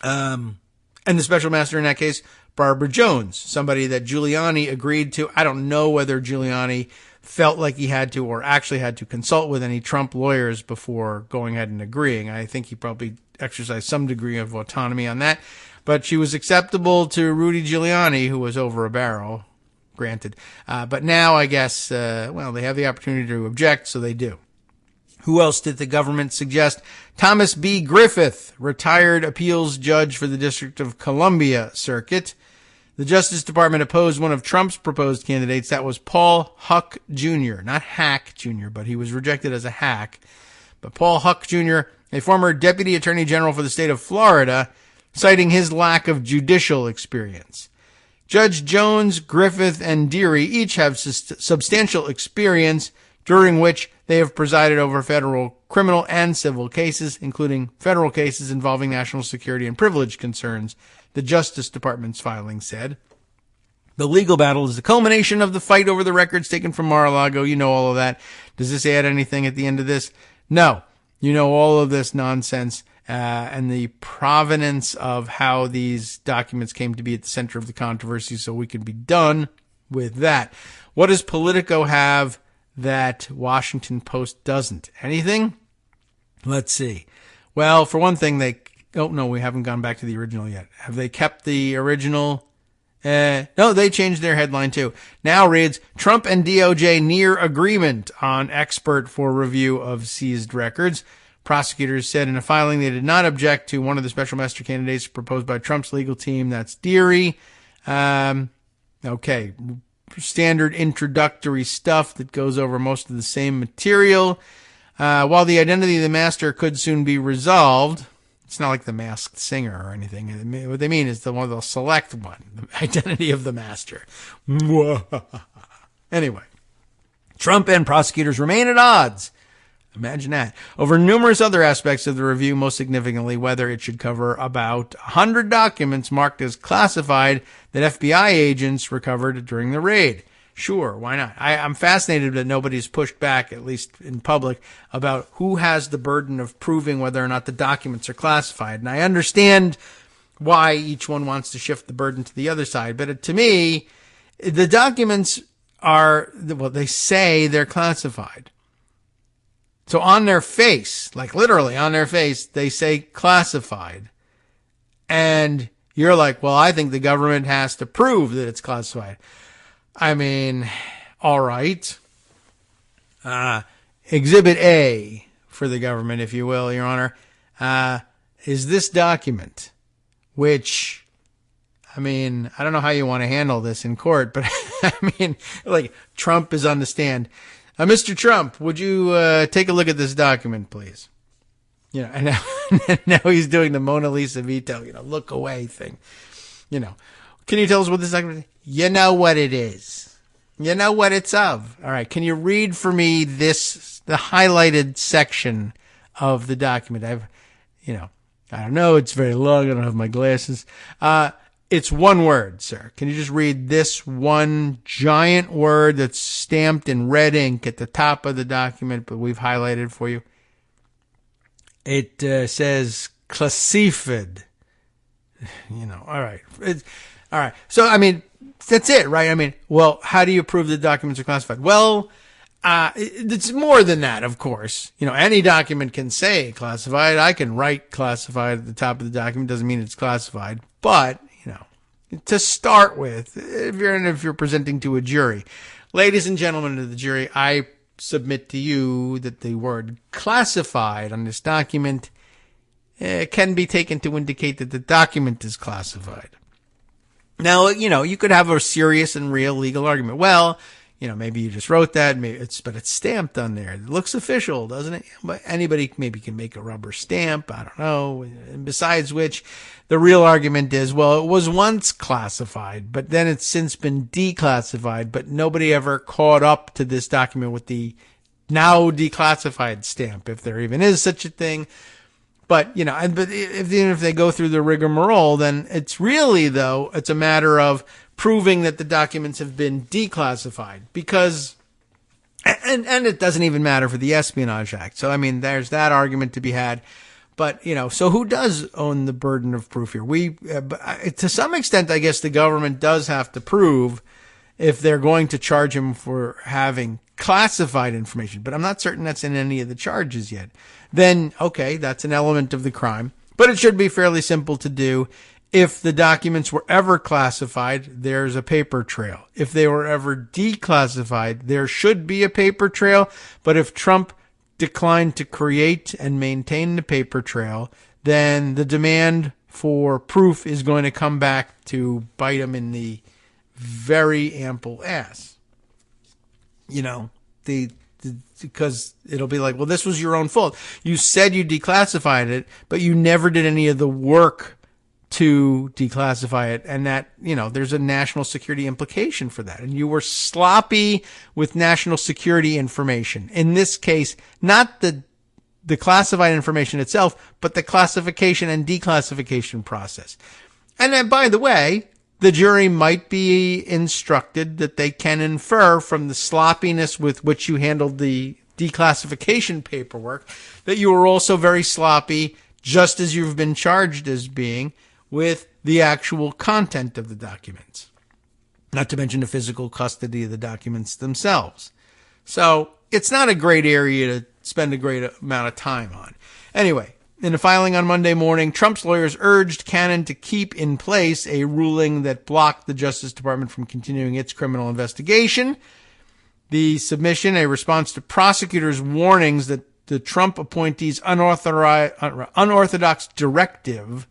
And the special master in that case, Barbara Jones, somebody that Giuliani agreed to. I don't know whether Giuliani felt like he had to or actually had to consult with any Trump lawyers before going ahead and agreeing. I think he probably exercised some degree of autonomy on that. But she was acceptable to Rudy Giuliani, who was over a barrel. Granted. But now, I guess, they have the opportunity to object, so they do. Who else did the government suggest? Thomas B. Griffith, retired appeals judge for the District of Columbia Circuit. The Justice Department opposed one of Trump's proposed candidates. That was Paul Huck Jr., not Hack Jr., but he was rejected as a hack. But Paul Huck Jr., a former deputy attorney general for the state of Florida, citing his lack of judicial experience. Judge Jones, Griffith, and Deary each have substantial experience during which they have presided over federal criminal and civil cases, including federal cases involving national security and privilege concerns, the Justice Department's filing said. The legal battle is the culmination of the fight over the records taken from Mar-a-Lago. You know all of that. Does this add anything at the end of this? No. You know all of this nonsense. And the provenance of how these documents came to be at the center of the controversy, so we can be done with that. What does Politico have that Washington Post doesn't? Anything? Let's see. Well, for one thing, we haven't gone back to the original yet. Have they kept the original? No, they changed their headline too. Now reads, Trump and DOJ near agreement on expert for review of seized records. Prosecutors said in a filing they did not object to one of the special master candidates proposed by Trump's legal team. That's Deary. Okay. Standard introductory stuff that goes over most of the same material. While the identity of the master could soon be resolved, it's not like the Masked Singer or anything. What they mean is they'll select one, the identity of the master. Anyway, Trump and prosecutors remain at odds. Imagine that. Over numerous other aspects of the review, most significantly whether it should cover about 100 documents marked as classified that FBI agents recovered during the raid. Sure, why not? I'm fascinated that nobody's pushed back, at least in public, about who has the burden of proving whether or not the documents are classified. And I understand why each one wants to shift the burden to the other side. But to me, the documents they say they're classified. So on their face, like literally on their face, they say classified. And you're like, well, I think the government has to prove that it's classified. I mean, all right. Exhibit A for the government, if you will, Your Honor, is this document, which, I mean, I don't know how you want to handle this in court, but I mean, like Trump is on the stand. Mr. Trump, would you take a look at this document, please? And now he's doing the Mona Lisa veto, look away thing. Can you tell us what this document is? You know what it is. You know what it's of. All right. Can you read for me the highlighted section of the document. I don't know. It's very long. I don't have my glasses. It's one word, sir. Can you just read this one giant word that's stamped in red ink at the top of the document, but we've highlighted for you? It says classified. All right. All right. So, that's it, right? Well, how do you prove the documents are classified? Well, it's more than that, of course. Any document can say classified. I can write classified at the top of the document. Doesn't mean it's classified. But, to start with, if you're presenting to a jury, ladies and gentlemen of the jury, I submit to you that the word classified on this document can be taken to indicate that the document is classified. Now, you could have a serious and real legal argument. Well, maybe you just wrote that, but it's stamped on there. It looks official, doesn't it? But anybody maybe can make a rubber stamp. I don't know. And besides which, the real argument is, well, it was once classified, but then it's since been declassified, but nobody ever caught up to this document with the now declassified stamp, if there even is such a thing. But, even if they go through the rigmarole, then it's really, though, it's a matter of proving that the documents have been declassified, because, and it doesn't even matter for the Espionage Act. So, there's that argument to be had. But, so who does own the burden of proof here? To some extent, I guess the government does have to prove if they're going to charge him for having classified information, but I'm not certain that's in any of the charges yet. Then, okay, that's an element of the crime, but it should be fairly simple to do. If the documents were ever classified, there's a paper trail. If they were ever declassified, there should be a paper trail. But if Trump declined to create and maintain the paper trail, then the demand for proof is going to come back to bite him in the very ample ass. Because it'll be like, well, this was your own fault. You said you declassified it, but you never did any of the work to declassify it, and that, there's a national security implication for that. And you were sloppy with national security information. In this case, not the classified information itself, but the classification and declassification process. And then, by the way, the jury might be instructed that they can infer from the sloppiness with which you handled the declassification paperwork that you were also very sloppy, just as you've been charged as being, with the actual content of the documents, not to mention the physical custody of the documents themselves. So it's not a great area to spend a great amount of time on. Anyway, in a filing on Monday morning, Trump's lawyers urged Cannon to keep in place a ruling that blocked the Justice Department from continuing its criminal investigation. The submission, a response to prosecutors' warnings that the Trump appointee's unorthodox directive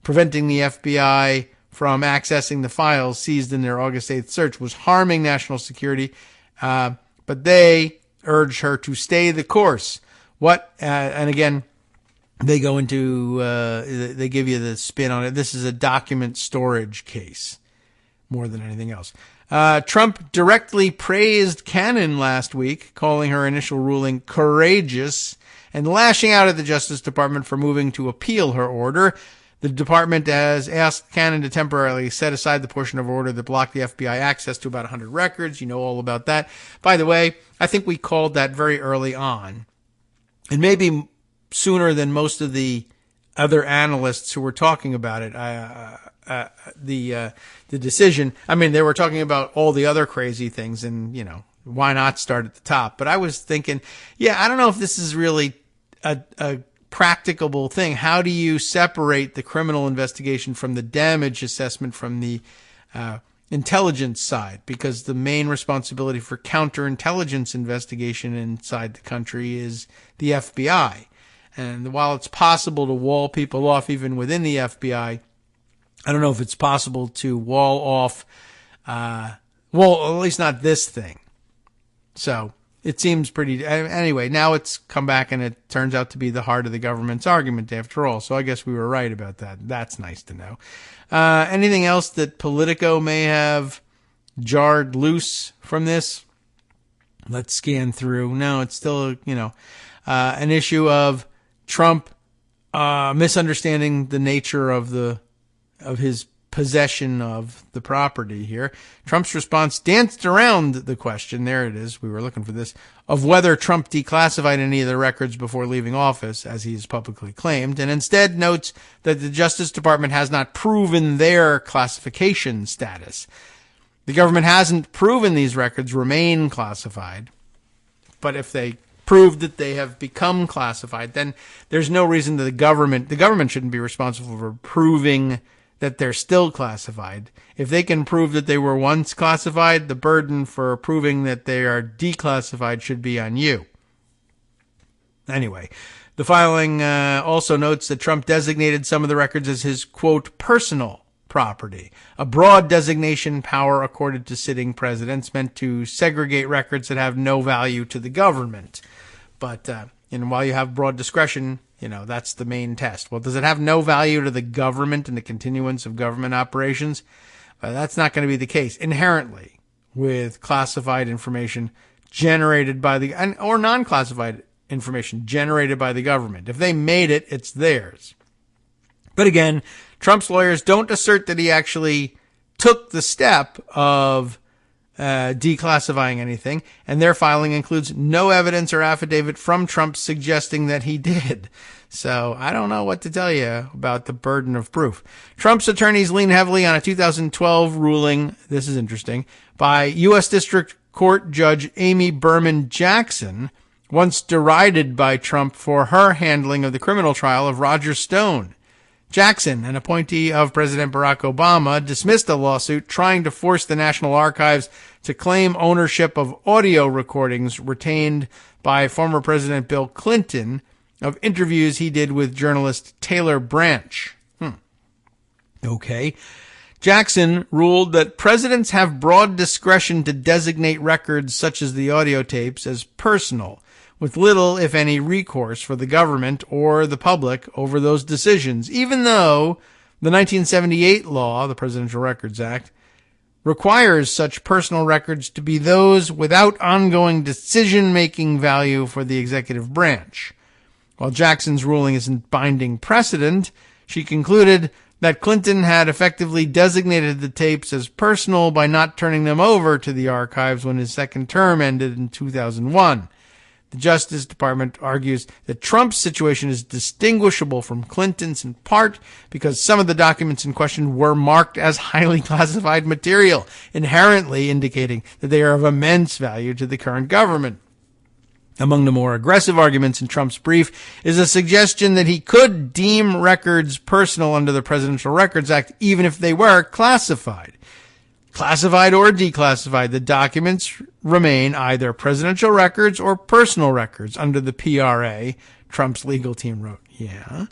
preventing the FBI from accessing the files seized in their August 8th search was harming national security, but they urged her to stay the course. And again, they go into, they give you the spin on it. This is a document storage case more than anything else. Trump directly praised Cannon last week, calling her initial ruling courageous and lashing out at the Justice Department for moving to appeal her order. The department has asked Cannon to temporarily set aside the portion of order that blocked the FBI access to about 100 records. You know all about that. By the way, I think we called that very early on, and maybe sooner than most of the other analysts who were talking about it. The decision. They were talking about all the other crazy things, and why not start at the top? But I was thinking, I don't know if this is really a practicable thing. How do you separate the criminal investigation from the damage assessment from the intelligence side? Because the main responsibility for counterintelligence investigation inside the country is the FBI. And while it's possible to wall people off even within the FBI, I don't know if it's possible to wall off, at least not this thing. So it seems pretty, anyway, now it's come back and it turns out to be the heart of the government's argument after all. So I guess we were right about that. That's nice to know. Anything else that Politico may have jarred loose from this? Let's scan through. No, it's still, an issue of Trump misunderstanding the nature of his possession of the property here. Trump's response danced around the question, there it is, we were looking for this, of whether Trump declassified any of the records before leaving office, as he's publicly claimed, and instead notes that the Justice Department has not proven their classification status. The government hasn't proven these records remain classified, but if they prove that they have become classified, then there's no reason that the government shouldn't be responsible for proving that they're still classified. If they can prove that they were once classified, the burden for proving that they are declassified should be on you. Anyway, the filing also notes that Trump designated some of the records as his, quote, personal property, a broad designation power accorded to sitting presidents meant to segregate records that have no value to the government. But while you have broad discretion, that's the main test. Well, does it have no value to the government and the continuance of government operations? That's not going to be the case inherently with classified information generated by or non-classified information generated by the government. If they made it, it's theirs. But again, Trump's lawyers don't assert that he actually took the step of declassifying anything, and their filing includes no evidence or affidavit from Trump suggesting that he did. So I don't know what to tell you about the burden of proof. Trump's attorneys lean heavily on a 2012 ruling, this is interesting, by U.S. District Court Judge Amy Berman Jackson, once derided by Trump for her handling of the criminal trial of Roger Stone. Jackson, an appointee of President Barack Obama, dismissed a lawsuit trying to force the National Archives to claim ownership of audio recordings retained by former President Bill Clinton of interviews he did with journalist Taylor Branch. Okay. Jackson ruled that presidents have broad discretion to designate records such as the audio tapes as personal, with little, if any, recourse for the government or the public over those decisions, even though the 1978 law, the Presidential Records Act, requires such personal records to be those without ongoing decision-making value for the executive branch. While Jackson's ruling isn't binding precedent, she concluded that Clinton had effectively designated the tapes as personal by not turning them over to the archives when his second term ended in 2001. The Justice Department argues that Trump's situation is distinguishable from Clinton's in part because some of the documents in question were marked as highly classified material, inherently indicating that they are of immense value to the current government. Among the more aggressive arguments in Trump's brief is a suggestion that he could deem records personal under the Presidential Records Act even if they were classified. Classified or declassified, the documents remain either presidential records or personal records under the PRA, Trump's legal team wrote. Yeah.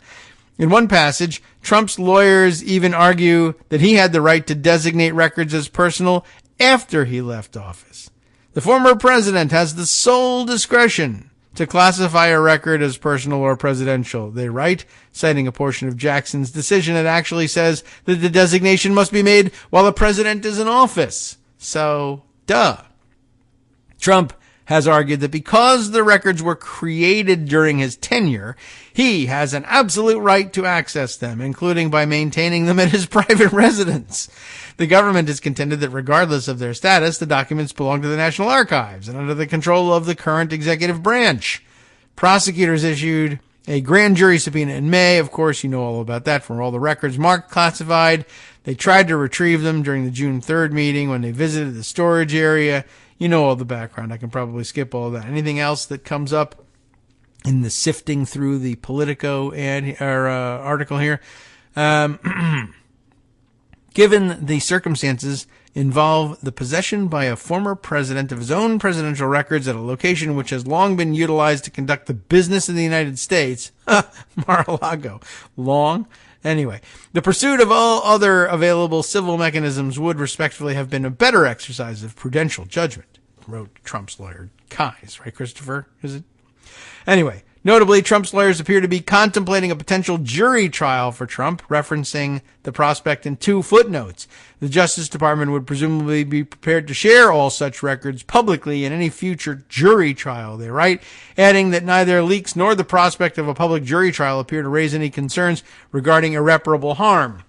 In one passage, Trump's lawyers even argue that he had the right to designate records as personal after he left office. The former president has the sole discretion to classify a record as personal or presidential, they write, citing a portion of Jackson's decision that actually says that the designation must be made while the president is in office. So, duh. Trump has argued that because the records were created during his tenure, he has an absolute right to access them, including by maintaining them at his private residence. The government has contended that regardless of their status, the documents belong to the National Archives and under the control of the current executive branch. Prosecutors issued a grand jury subpoena in May. Of course, you know all about that for all the records marked classified. They tried to retrieve them during the June 3rd meeting when they visited the storage area. You know all the background. I can probably skip all of that. Anything else that comes up in the sifting through the Politico article here? Given the circumstances involve the possession by a former president of his own presidential records at a location which has long been utilized to conduct the business of the United States, Mar-a-Lago, long. Anyway, the pursuit of all other available civil mechanisms would respectfully have been a better exercise of prudential judgment, wrote Trump's lawyer, Kais, right, Christopher? Is it? Anyway, Notably, Trump's lawyers appear to be contemplating a potential jury trial for Trump, referencing the prospect in 2 footnotes. The Justice Department would presumably be prepared to share all such records publicly in any future jury trial, they write, adding that neither leaks nor the prospect of a public jury trial appear to raise any concerns regarding irreparable harm.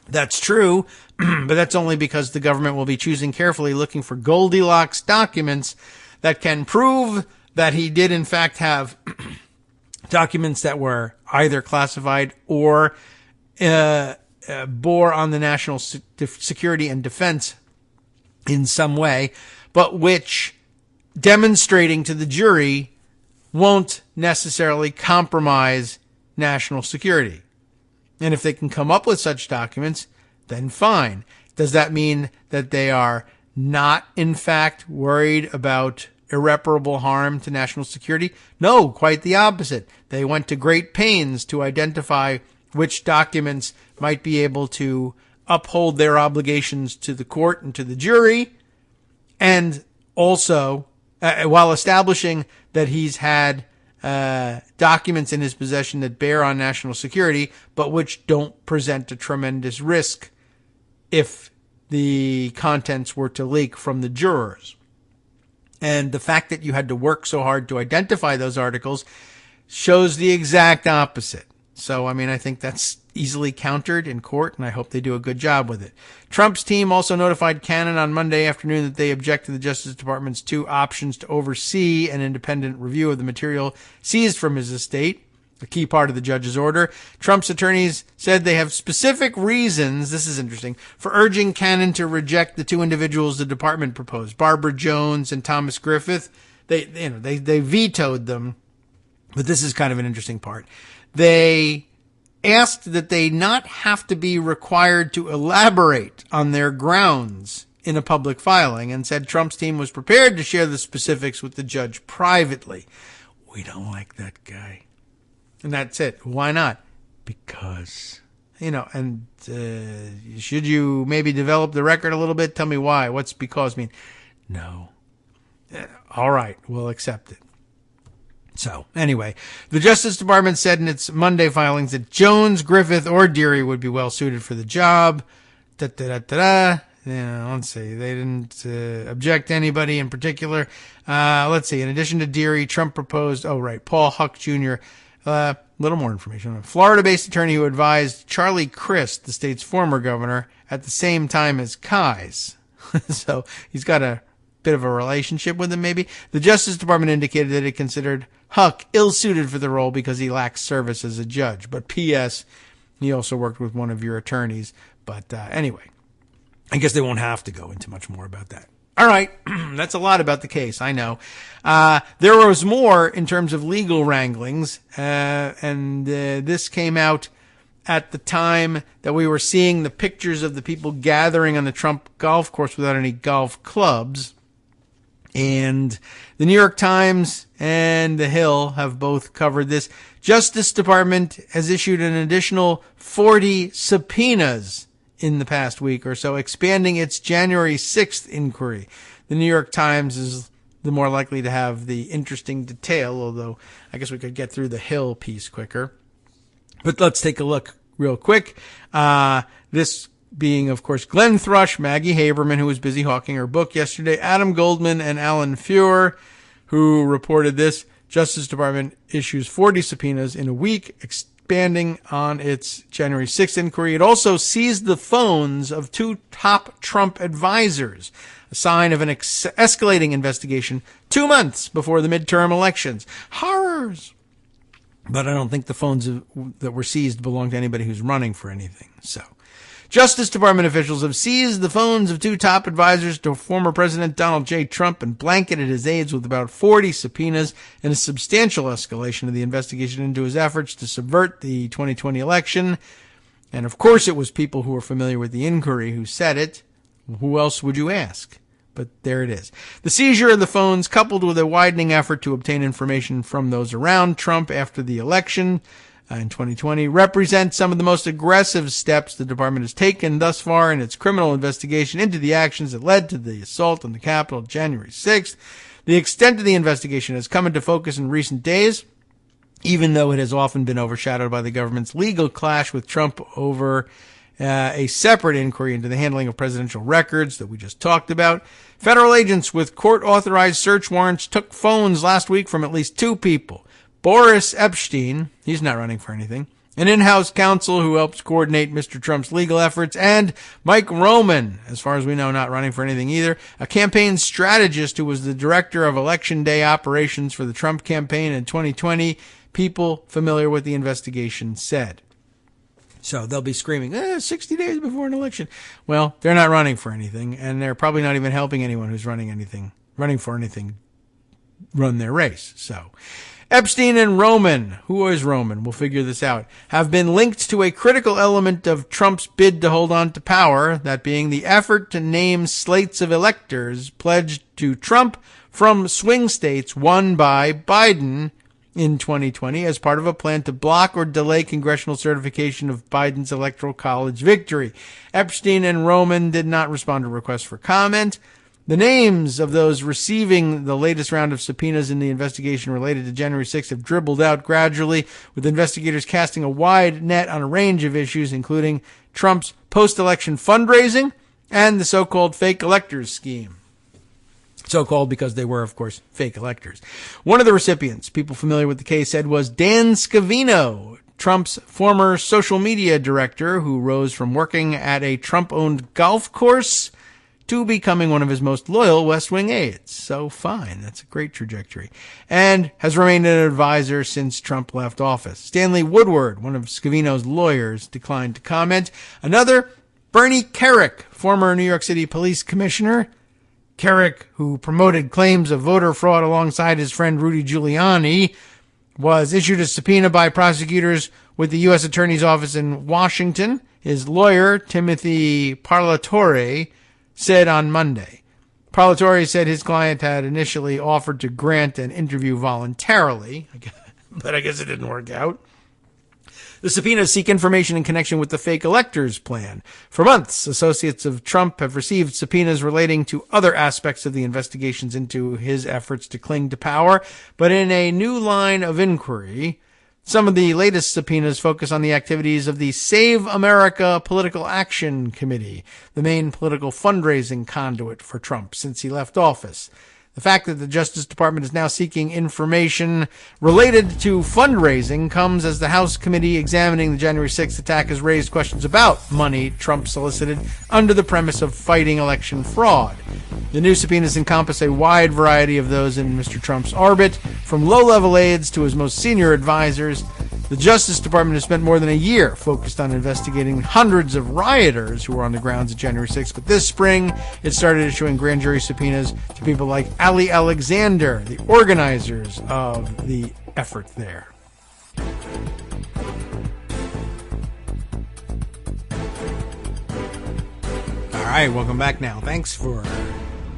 That's true, but that's only because the government will be choosing carefully, looking for Goldilocks documents that can prove that he did in fact have documents that were either classified or bore on the national security and defense in some way, but which demonstrating to the jury won't necessarily compromise national security. And if they can come up with such documents, then fine. Does that mean that they are not, in fact, worried about irreparable harm to national security? No, quite the opposite. They went to great pains to identify which documents might be able to uphold their obligations to the court and to the jury, and also while establishing that he's had documents in his possession that bear on national security, but which don't present a tremendous risk if the contents were to leak from the jurors. And the fact that you had to work so hard to identify those articles shows the exact opposite. So, I mean, I think that's easily countered in court, and I hope they do a good job with it. Trump's team also notified Cannon on Monday afternoon that they object to the Justice Department's 2 options to oversee an independent review of the material seized from his estate, a key part of the judge's order. Trump's attorneys said they have specific reasons, this is interesting, for urging Cannon to reject the 2 individuals the department proposed, Barbara Jones and Thomas Griffith. They vetoed them, but this is kind of an interesting part. They asked that they not have to be required to elaborate on their grounds in a public filing, and said Trump's team was prepared to share the specifics with the judge privately. We don't like that guy. And that's it. Why not? Because, and should you maybe develop the record a little bit? Tell me why. What's because mean? No. All right, we'll accept it. So, anyway, the Justice Department said in its Monday filings that Jones, Griffith, or Deary would be well suited for the job. Let's see. They didn't object to anybody in particular. Let's see. In addition to Deary, Trump proposed, Paul Huck Jr., little more information. A Florida-based attorney who advised Charlie Crist, the state's former governor, at the same time as Kais. So he's got a bit of a relationship with him, maybe. The Justice Department indicated that it considered Huck ill-suited for the role because he lacks service as a judge. But P.S., he also worked with one of your attorneys. But anyway, I guess they won't have to go into much more about that. All right, that's a lot about the case, I know. There was more in terms of legal wranglings, and this came out at the time that we were seeing the pictures of the people gathering on the Trump golf course without any golf clubs. And the New York Times and The Hill have both covered this. Justice Department has issued an additional 40 subpoenas in the past week or so, expanding its January 6th inquiry. The New York Times is the more likely to have the interesting detail, although I guess we could get through the Hill piece quicker. But let's take a look real quick. This being, of course, Glenn Thrush, Maggie Haberman, who was busy hawking her book yesterday, Adam Goldman, and Alan Feuer, who reported this. Justice Department issues 40 subpoenas in a week, expanding on its January 6th inquiry. It also seized the phones of 2 top Trump advisors, a sign of an escalating investigation 2 months before the midterm elections. Horrors! But I don't think the phones that were seized belong to anybody who's running for anything. So, Justice Department officials have seized the phones of 2 top advisors to former President Donald J. Trump and blanketed his aides with about 40 subpoenas in a substantial escalation of the investigation into his efforts to subvert the 2020 election. And of course it was people who were familiar with the inquiry who said it. Who else would you ask? But there it is. The seizure of the phones, coupled with a widening effort to obtain information from those around Trump after the election in 2020, represent some of the most aggressive steps the department has taken thus far in its criminal investigation into the actions that led to the assault on the Capitol January 6th. The extent of the investigation has come into focus in recent days, even though it has often been overshadowed by the government's legal clash with Trump over a separate inquiry into the handling of presidential records that we just talked about. Federal agents with court-authorized search warrants took phones last week from at least two people. Boris Epshteyn, he's not running for anything, an in-house counsel who helps coordinate Mr. Trump's legal efforts, and Mike Roman, as far as we know, not running for anything either, a campaign strategist who was the director of Election Day operations for the Trump campaign in 2020, people familiar with the investigation said. So they'll be screaming, 60 days before an election. Well, they're not running for anything, and they're probably not even helping anyone who's running for anything, run their race. So Epshteyn and Roman, who is Roman? We'll figure this out, have been linked to a critical element of Trump's bid to hold on to power, that being the effort to name slates of electors pledged to Trump from swing states won by Biden in 2020 as part of a plan to block or delay congressional certification of Biden's Electoral College victory. Epshteyn and Roman did not respond to requests for comment. The names of those receiving the latest round of subpoenas in the investigation related to January 6th have dribbled out gradually, with investigators casting a wide net on a range of issues, including Trump's post-election fundraising and the so-called fake electors scheme. So-called because they were, of course, fake electors. One of the recipients, people familiar with the case said, was Dan Scavino, Trump's former social media director, who rose from working at a Trump-owned golf course to becoming one of his most loyal West Wing aides. So fine, that's a great trajectory. And has remained an advisor since Trump left office. Stanley Woodward, one of Scavino's lawyers, declined to comment. Another, Bernie Kerik, former New York City police commissioner. Kerik, who promoted claims of voter fraud alongside his friend Rudy Giuliani, was issued a subpoena by prosecutors with the U.S. Attorney's Office in Washington. His lawyer, Timothy Parlatore, said on Monday. Parlatore said his client had initially offered to grant an interview voluntarily, but I guess it didn't work out. The subpoenas seek information in connection with the fake electors plan. For months, associates of Trump have received subpoenas relating to other aspects of the investigations into his efforts to cling to power. But in a new line of inquiry, some of the latest subpoenas focus on the activities of the Save America Political Action Committee, the main political fundraising conduit for Trump since he left office. The fact that the Justice Department is now seeking information related to fundraising comes as the House committee examining the January 6th attack has raised questions about money Trump solicited under the premise of fighting election fraud. The new subpoenas encompass a wide variety of those in Mr. Trump's orbit, from low-level aides to his most senior advisors. The Justice Department has spent more than a year focused on investigating hundreds of rioters who were on the grounds of January 6th, but this spring it started issuing grand jury subpoenas to people like Ali Alexander, the organizers of the effort there. All right, welcome back now. Thanks for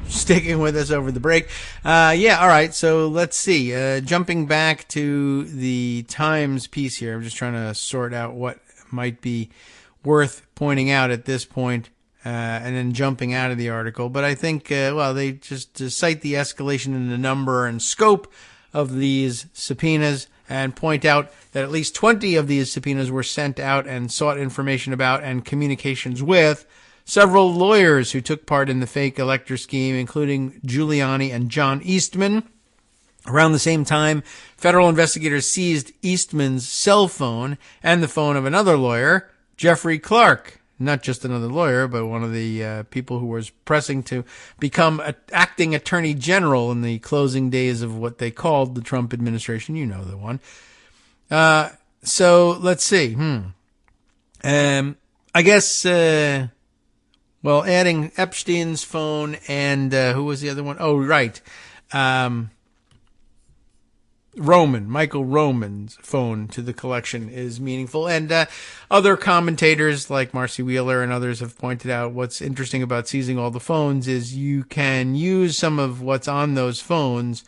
sticking with us over the break. All right, so let's see. Jumping back to the Times piece here, I'm just trying to sort out what might be worth pointing out at this point, and then jumping out of the article. But I think, they just cite the escalation in the number and scope of these subpoenas and point out that at least 20 of these subpoenas were sent out and sought information about and communications with several lawyers who took part in the fake elector scheme, including Giuliani and John Eastman. Around the same time, federal investigators seized Eastman's cell phone and the phone of another lawyer, Jeffrey Clark. Not just another lawyer, but one of the people who was pressing to become acting attorney general in the closing days of what they called the Trump administration. You know the one. So let's see. I guess... adding Epstein's phone and who was the other one? Oh, right. Michael Roman's phone to the collection is meaningful. And other commentators like Marcy Wheeler and others have pointed out what's interesting about seizing all the phones is you can use some of what's on those phones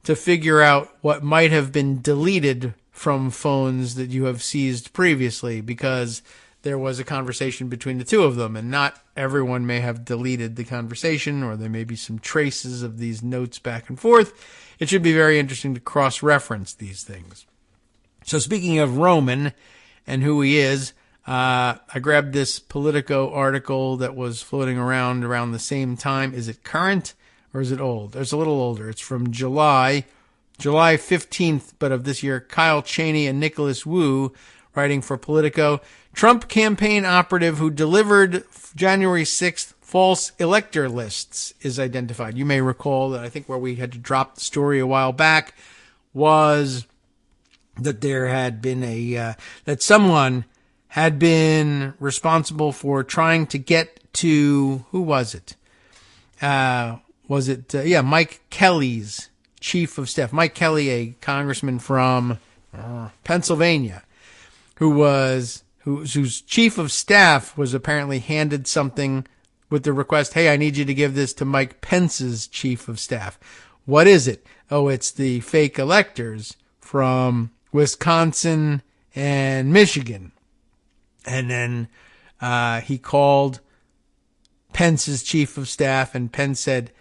to figure out what might have been deleted from phones that you have seized previously, because there was a conversation between the two of them, and not everyone may have deleted the conversation, or there may be some traces of these notes back and forth. It should be very interesting to cross-reference these things. So speaking of Roman and who he is, I grabbed this Politico article that was floating around the same time. Is it current or is it old? It's a little older. It's from July 15th, but of this year. Kyle Cheney and Nicholas Wu writing for Politico. Trump campaign operative who delivered January 6th false elector lists is identified. You may recall that I think where we had to drop the story a while back was that there had been that someone had been responsible for trying to get to, who was it? Mike Kelly's chief of staff. Mike Kelly, a congressman from Pennsylvania, whose chief of staff was apparently handed something with the request, hey, I need you to give this to Mike Pence's chief of staff. What is it? Oh, it's the fake electors from Wisconsin and Michigan. And then he called Pence's chief of staff, and Pence's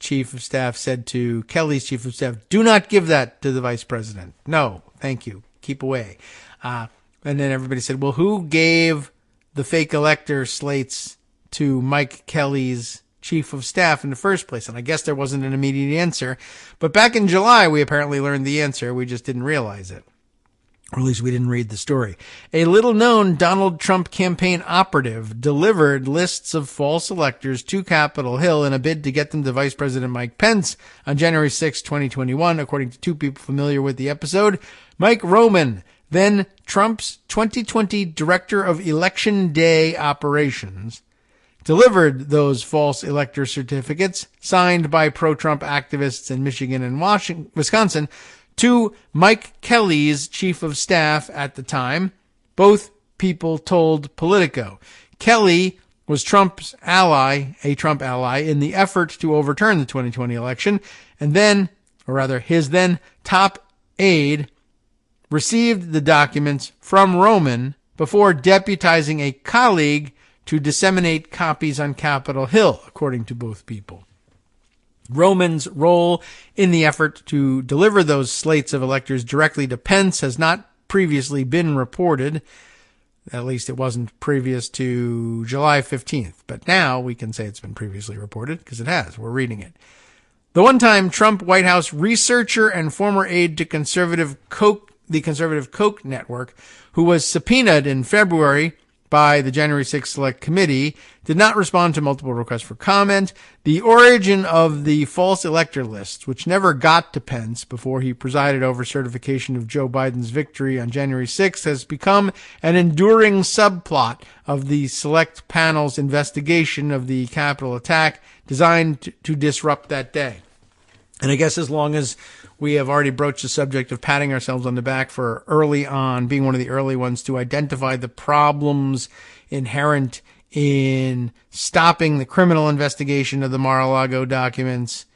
chief of staff said to Kelly's chief of staff, do not give that to the vice president. No, thank you. Keep away. And then everybody said, well, who gave the fake elector slates to Mike Kelly's chief of staff in the first place? And I guess there wasn't an immediate answer. But back in July, we apparently learned the answer. We just didn't realize it. Or at least we didn't read the story. A little-known Donald Trump campaign operative delivered lists of false electors to Capitol Hill in a bid to get them to Vice President Mike Pence on January 6, 2021, according to two people familiar with the episode. Mike Roman, then Trump's 2020 Director of Election Day Operations, delivered those false elector certificates signed by pro-Trump activists in Michigan and Wisconsin to Mike Kelly's chief of staff at the time. Both people told Politico. Kelly was Trump's ally, a Trump ally, in the effort to overturn the 2020 election, and then, or rather, his then top aide received the documents from Roman before deputizing a colleague to disseminate copies on Capitol Hill, according to both people. Roman's role in the effort to deliver those slates of electors directly to Pence has not previously been reported. At least it wasn't previous to July 15th. But now we can say it's been previously reported because it has. We're reading it. The one-time Trump White House researcher and former aide to the conservative Koch network, who was subpoenaed in February by the January 6th Select Committee, did not respond to multiple requests for comment. The origin of the false elector lists, which never got to Pence before he presided over certification of Joe Biden's victory on January 6th, has become an enduring subplot of the Select Panel's investigation of the Capitol attack designed to disrupt that day. And I guess as long as we have already broached the subject of patting ourselves on the back for early on, being one of the early ones to identify the problems inherent in stopping the criminal investigation of the Mar-a-Lago documents,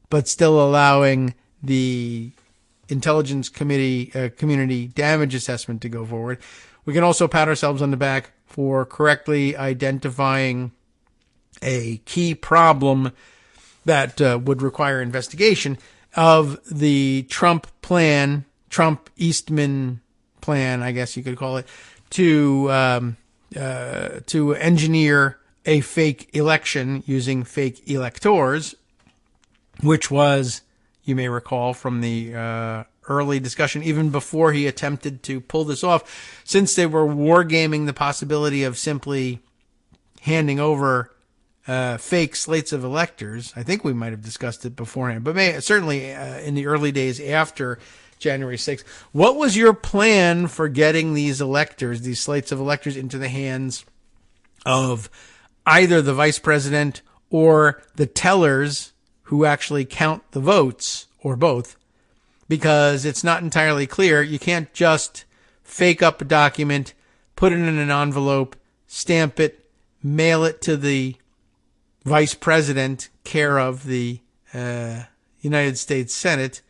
but still allowing the Intelligence Community damage assessment to go forward. We can also pat ourselves on the back for correctly identifying a key problem that would require investigation of the Trump plan, Trump-Eastman plan, I guess you could call it, to engineer a fake election using fake electors, which was, you may recall from the early discussion, even before he attempted to pull this off, since they were wargaming the possibility of simply handing over fake slates of electors. I think we might have discussed it beforehand, but certainly in the early days after January 6th. What was your plan for getting these electors, these slates of electors, into the hands of either the vice president or the tellers who actually count the votes, or both? Because it's not entirely clear. You can't just fake up a document, put it in an envelope, stamp it, mail it to the vice president, care of the United States Senate,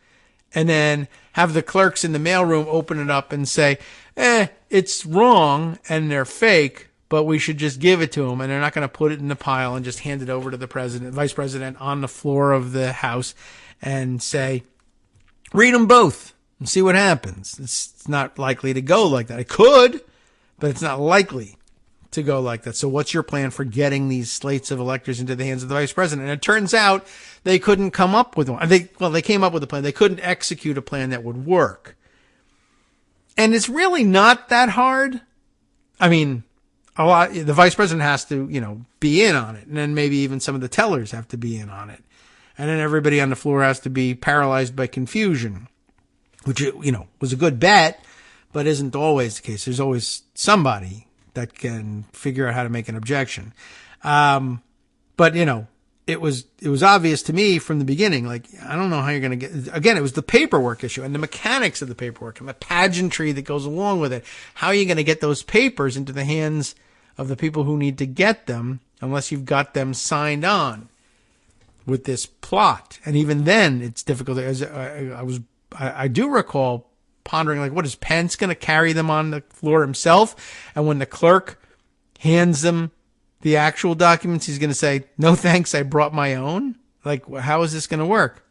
and then have the clerks in the mailroom open it up and say, it's wrong and they're fake, but we should just give it to them. And they're not going to put it in the pile and just hand it over to the vice president on the floor of the House and say, read them both. and see what happens. It's not likely to go like that. It could, but it's not likely to go like that. So what's your plan for getting these slates of electors into the hands of the vice president? And it turns out they couldn't come up with one. They came up with a plan. They couldn't execute a plan that would work. And it's really not that hard. I mean, the vice president has to, be in on it. And then maybe even some of the tellers have to be in on it. And then everybody on the floor has to be paralyzed by confusion, which, was a good bet, but isn't always the case. There's always somebody that can figure out how to make an objection. But it was obvious to me from the beginning, like, I don't know how you're going to get, again, it was the paperwork issue and the mechanics of the paperwork and the pageantry that goes along with it. How are you going to get those papers into the hands of the people who need to get them unless you've got them signed on with this plot? And even then it's difficult. I do recall pondering, like, what is Pence going to carry them on the floor himself? And when the clerk hands them the actual documents, he's going to say, no thanks, I brought my own? Like, how is this going to work?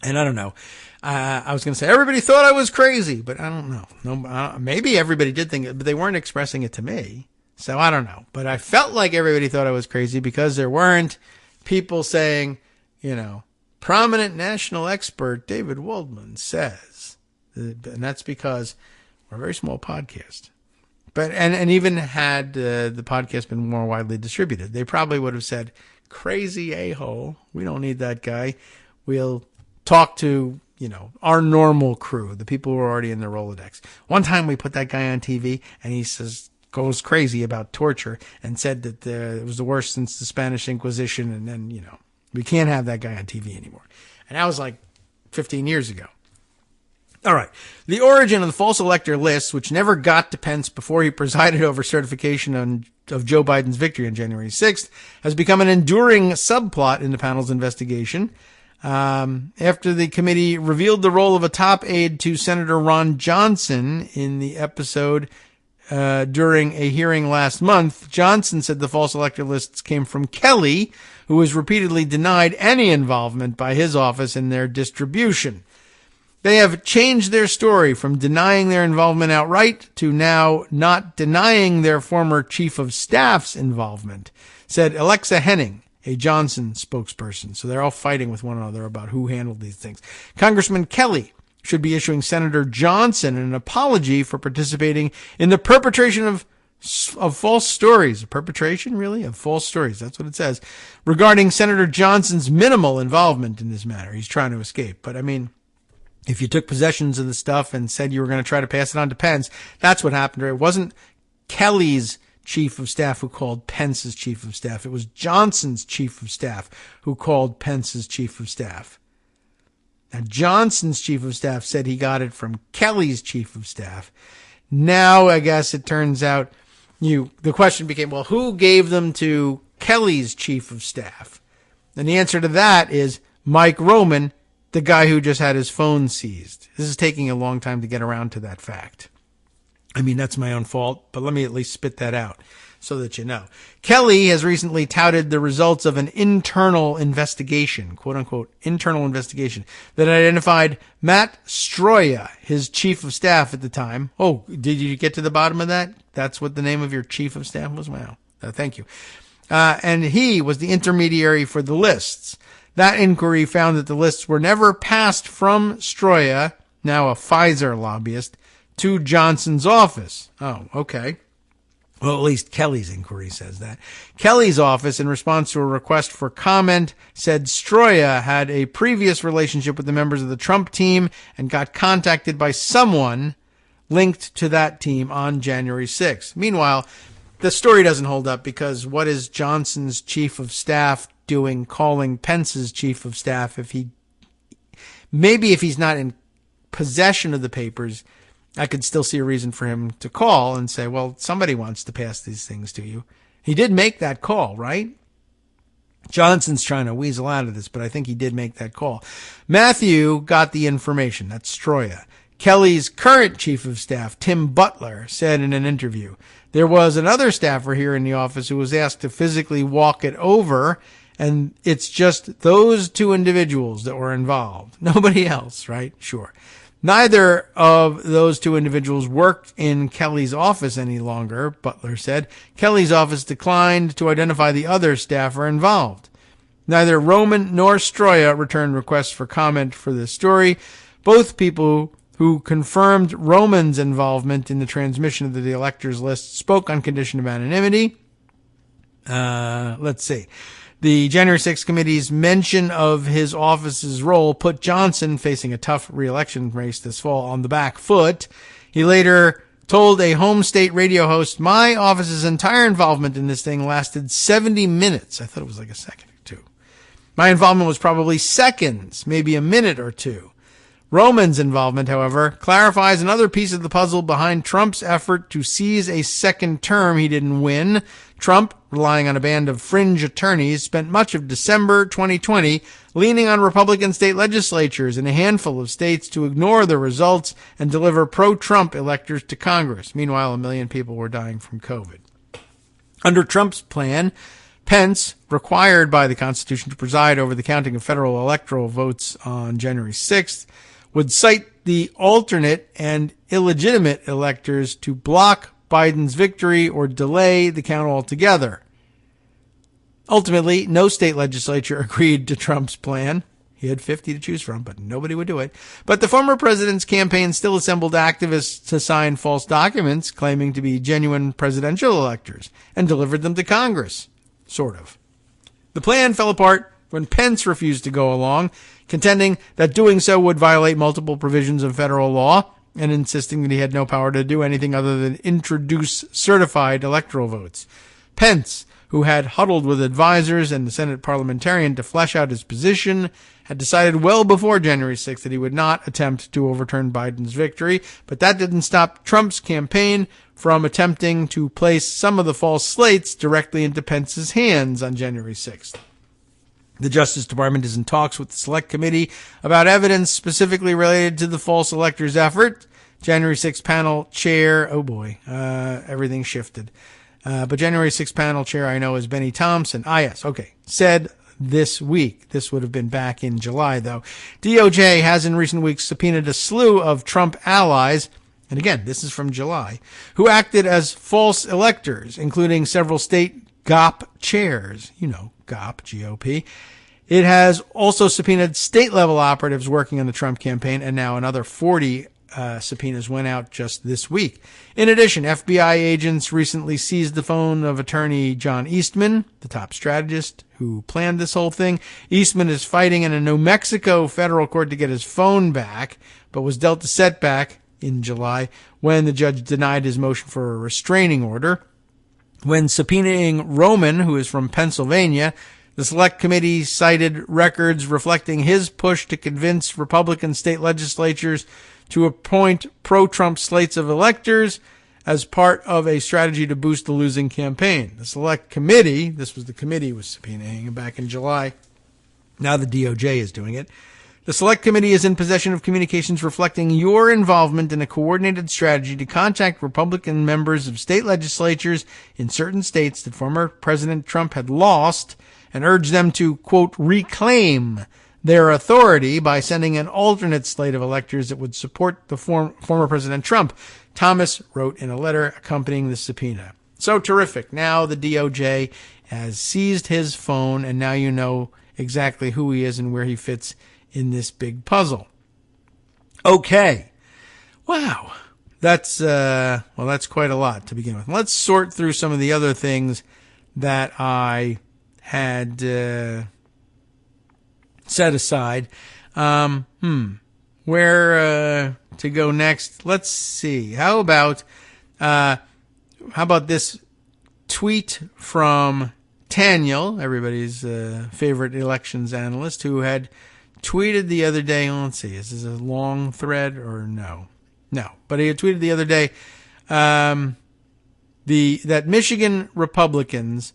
And I don't know. I was going to say, everybody thought I was crazy, but I don't know. No, maybe everybody did think it, but they weren't expressing it to me. So I don't know. But I felt like everybody thought I was crazy because there weren't people saying, prominent national expert David Waldman says. And that's because we're a very small podcast. But and even had the podcast been more widely distributed, they probably would have said, crazy a-hole. We don't need that guy. We'll talk to, our normal crew, the people who are already in the Rolodex. One time we put that guy on TV and he goes crazy about torture and said that it was the worst since the Spanish Inquisition. And then, we can't have that guy on TV anymore. And that was like 15 years ago. All right. The origin of the false elector lists, which never got to Pence before he presided over certification of Joe Biden's victory on January 6th, has become an enduring subplot in the panel's investigation. After the committee revealed the role of a top aide to Senator Ron Johnson in the episode during a hearing last month, Johnson said the false elector lists came from Kelly, who was repeatedly denied any involvement by his office in their distribution. They have changed their story from denying their involvement outright to now not denying their former chief of staff's involvement, said Alexa Henning, a Johnson spokesperson. So they're all fighting with one another about who handled these things. Congressman Kelly should be issuing Senator Johnson an apology for participating in the perpetration of false stories. Perpetration, really? Of false stories. That's what it says. Regarding Senator Johnson's minimal involvement in this matter. He's trying to escape. But I mean, if you took possessions of the stuff and said you were going to try to pass it on to Pence, that's what happened. It wasn't Kelly's chief of staff who called Pence's chief of staff. It was Johnson's chief of staff who called Pence's chief of staff. Now, Johnson's chief of staff said he got it from Kelly's chief of staff. Now, I guess it turns out the question became, well, who gave them to Kelly's chief of staff? And the answer to that is Mike Roman, the guy who just had his phone seized. This is taking a long time to get around to that fact. I mean, that's my own fault, but let me at least spit that out so that you know. Kelly has recently touted the results of an internal investigation, quote unquote, internal investigation that identified Matt Stroya, his chief of staff at the time. Oh, did you get to the bottom of that? That's what the name of your chief of staff was? Wow. Thank you. And he was the intermediary for the lists. That inquiry found that the lists were never passed from Stroya, now a Pfizer lobbyist, to Johnson's office. Oh, okay. Well, at least Kelly's inquiry says that. Kelly's office, in response to a request for comment, said Stroya had a previous relationship with the members of the Trump team and got contacted by someone linked to that team on January 6th. Meanwhile, the story doesn't hold up because what is Johnson's chief of staff doing calling Pence's chief of staff if he's not in possession of the papers? I could still see a reason for him to call and say, well, somebody wants to pass these things to you. He did make that call, right? Johnson's trying to weasel out of this, but I think he did make that call. Matthew got the information. That's Stroya. Kelly's current chief of staff, Tim Butler, said in an interview, there was another staffer here in the office who was asked to physically walk it over, and it's just those two individuals that were involved. Nobody else, right? Sure. Neither of those two individuals worked in Kelly's office any longer, Butler said. Kelly's office declined to identify the other staffer involved. Neither Roman nor Stroya returned requests for comment for this story. Both people who confirmed Roman's involvement in the transmission of the electors list spoke on condition of anonymity. Let's see. The January 6th committee's mention of his office's role put Johnson, facing a tough re-election race this fall, on the back foot. He later told a home state radio host, "My office's entire involvement in this thing lasted 70 minutes. I thought it was like a second or two. My involvement was probably seconds, maybe a minute or two." Roman's involvement, however, clarifies another piece of the puzzle behind Trump's effort to seize a second term he didn't win. Trump, relying on a band of fringe attorneys, spent much of December 2020 leaning on Republican state legislatures in a handful of states to ignore the results and deliver pro-Trump electors to Congress. Meanwhile, 1 million people were dying from COVID. Under Trump's plan, Pence, required by the Constitution to preside over the counting of federal electoral votes on January 6th, would cite the alternate and illegitimate electors to block Biden's victory or delay the count altogether. Ultimately, no state legislature agreed to Trump's plan. He had 50 to choose from, but nobody would do it. But the former president's campaign still assembled activists to sign false documents claiming to be genuine presidential electors and delivered them to Congress. Sort of. The plan fell apart when Pence refused to go along, contending that doing so would violate multiple provisions of federal law and insisting that he had no power to do anything other than introduce certified electoral votes. Pence, who had huddled with advisors and the Senate parliamentarian to flesh out his position, had decided well before January 6th that he would not attempt to overturn Biden's victory, but that didn't stop Trump's campaign from attempting to place some of the false slates directly into Pence's hands on January 6th. The Justice Department is in talks with the Select Committee about evidence specifically related to the false electors effort. January 6th panel chair, everything shifted. But January 6th panel chair I know is Benny Thompson. Said this week. This would have been back in July, though. DOJ has in recent weeks subpoenaed a slew of Trump allies, and again, this is from July, who acted as false electors, including several state GOP chairs. You know, GOP, GOP. It has also subpoenaed state-level operatives working on the Trump campaign, and now another 40 subpoenas went out just this week. In addition, FBI agents recently seized the phone of attorney John Eastman, the top strategist who planned this whole thing. Eastman is fighting in a New Mexico federal court to get his phone back, but was dealt a setback in July when the judge denied his motion for a restraining order. When subpoenaing Roman, who is from Pennsylvania, the Select Committee cited records reflecting his push to convince Republican state legislatures to appoint pro-Trump slates of electors as part of a strategy to boost the losing campaign. The Select Committee, this was the committee was subpoenaing back in July. Now the DOJ is doing it. The Select Committee is in possession of communications reflecting your involvement in a coordinated strategy to contact Republican members of state legislatures in certain states that former President Trump had lost and urge them to, quote, reclaim their authority by sending an alternate slate of electors that would support the former President Trump, Thomas wrote in a letter accompanying the subpoena. So terrific. Now the DOJ has seized his phone, and now you know exactly who he is and where he fits in this big puzzle. Okay. Wow. That's quite a lot to begin with. Let's sort through some of the other things that I had set aside. Where to go next? Let's see. How about this tweet from Daniel, everybody's favorite elections analyst, who had tweeted the other day. Let's see. Is this a long thread or no? No. But he had tweeted the other day that Michigan Republicans,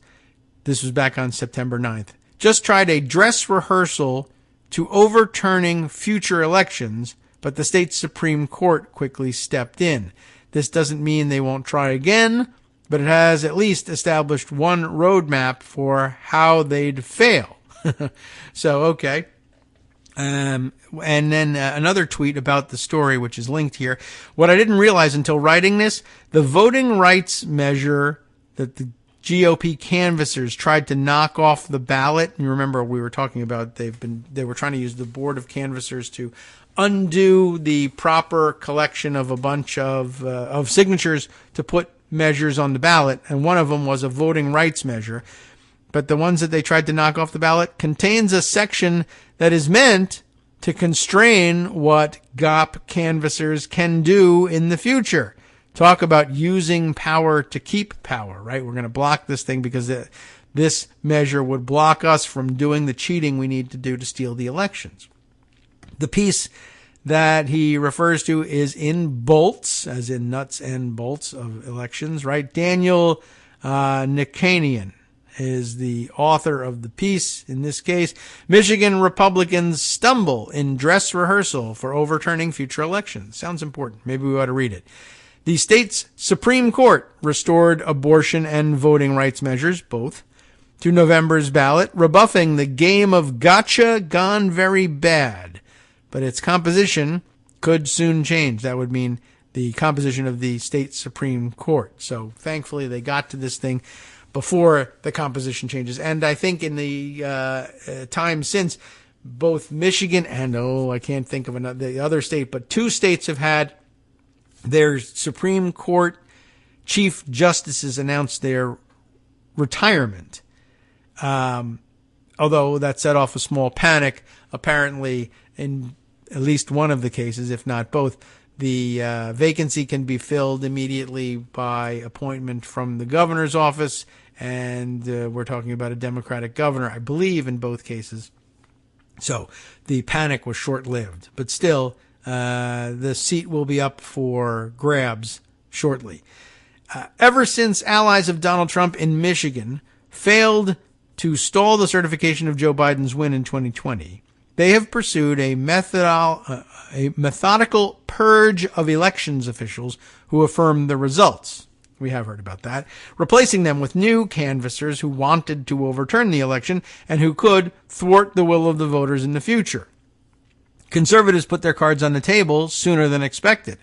this was back on September 9th, just tried a dress rehearsal to overturning future elections, but the state Supreme Court quickly stepped in. This doesn't mean they won't try again, but it has at least established one roadmap for how they'd fail. So, okay. And then another tweet about the story, which is linked here. What I didn't realize until writing this, the voting rights measure that the GOP canvassers tried to knock off the ballot. And you remember we were talking about they were trying to use the board of canvassers to undo the proper collection of a bunch of signatures to put measures on the ballot. And one of them was a voting rights measure. But the ones that they tried to knock off the ballot contains a section that is meant to constrain what GOP canvassers can do in the future. Talk about using power to keep power, right? We're going to block this thing because this measure would block us from doing the cheating we need to do to steal the elections. The piece that he refers to is in bolts, as in nuts and bolts of elections, right? Daniel Nikanian is the author of the piece. In this case, Michigan Republicans stumble in dress rehearsal for overturning future elections. Sounds important. Maybe we ought to read it. The state's Supreme Court restored abortion and voting rights measures, both, to November's ballot, rebuffing the game of gotcha gone very bad. But its composition could soon change. That would mean the composition of the state Supreme Court. So thankfully they got to this thing before the composition changes. And I think in the time since, both Michigan and, I can't think of the other state, but two states have had their Supreme Court chief justices announce their retirement. Although that set off a small panic, apparently in at least one of the cases, if not both, the vacancy can be filled immediately by appointment from the governor's office, and we're talking about a Democratic governor, I believe, in both cases. So the panic was short-lived, but still, the seat will be up for grabs shortly. Ever since allies of Donald Trump in Michigan failed to stall the certification of Joe Biden's win in 2020, they have pursued a methodical purge of elections officials who affirm the results. We have heard about that. Replacing them with new canvassers who wanted to overturn the election and who could thwart the will of the voters in the future. Conservatives put their cards on the table sooner than expected.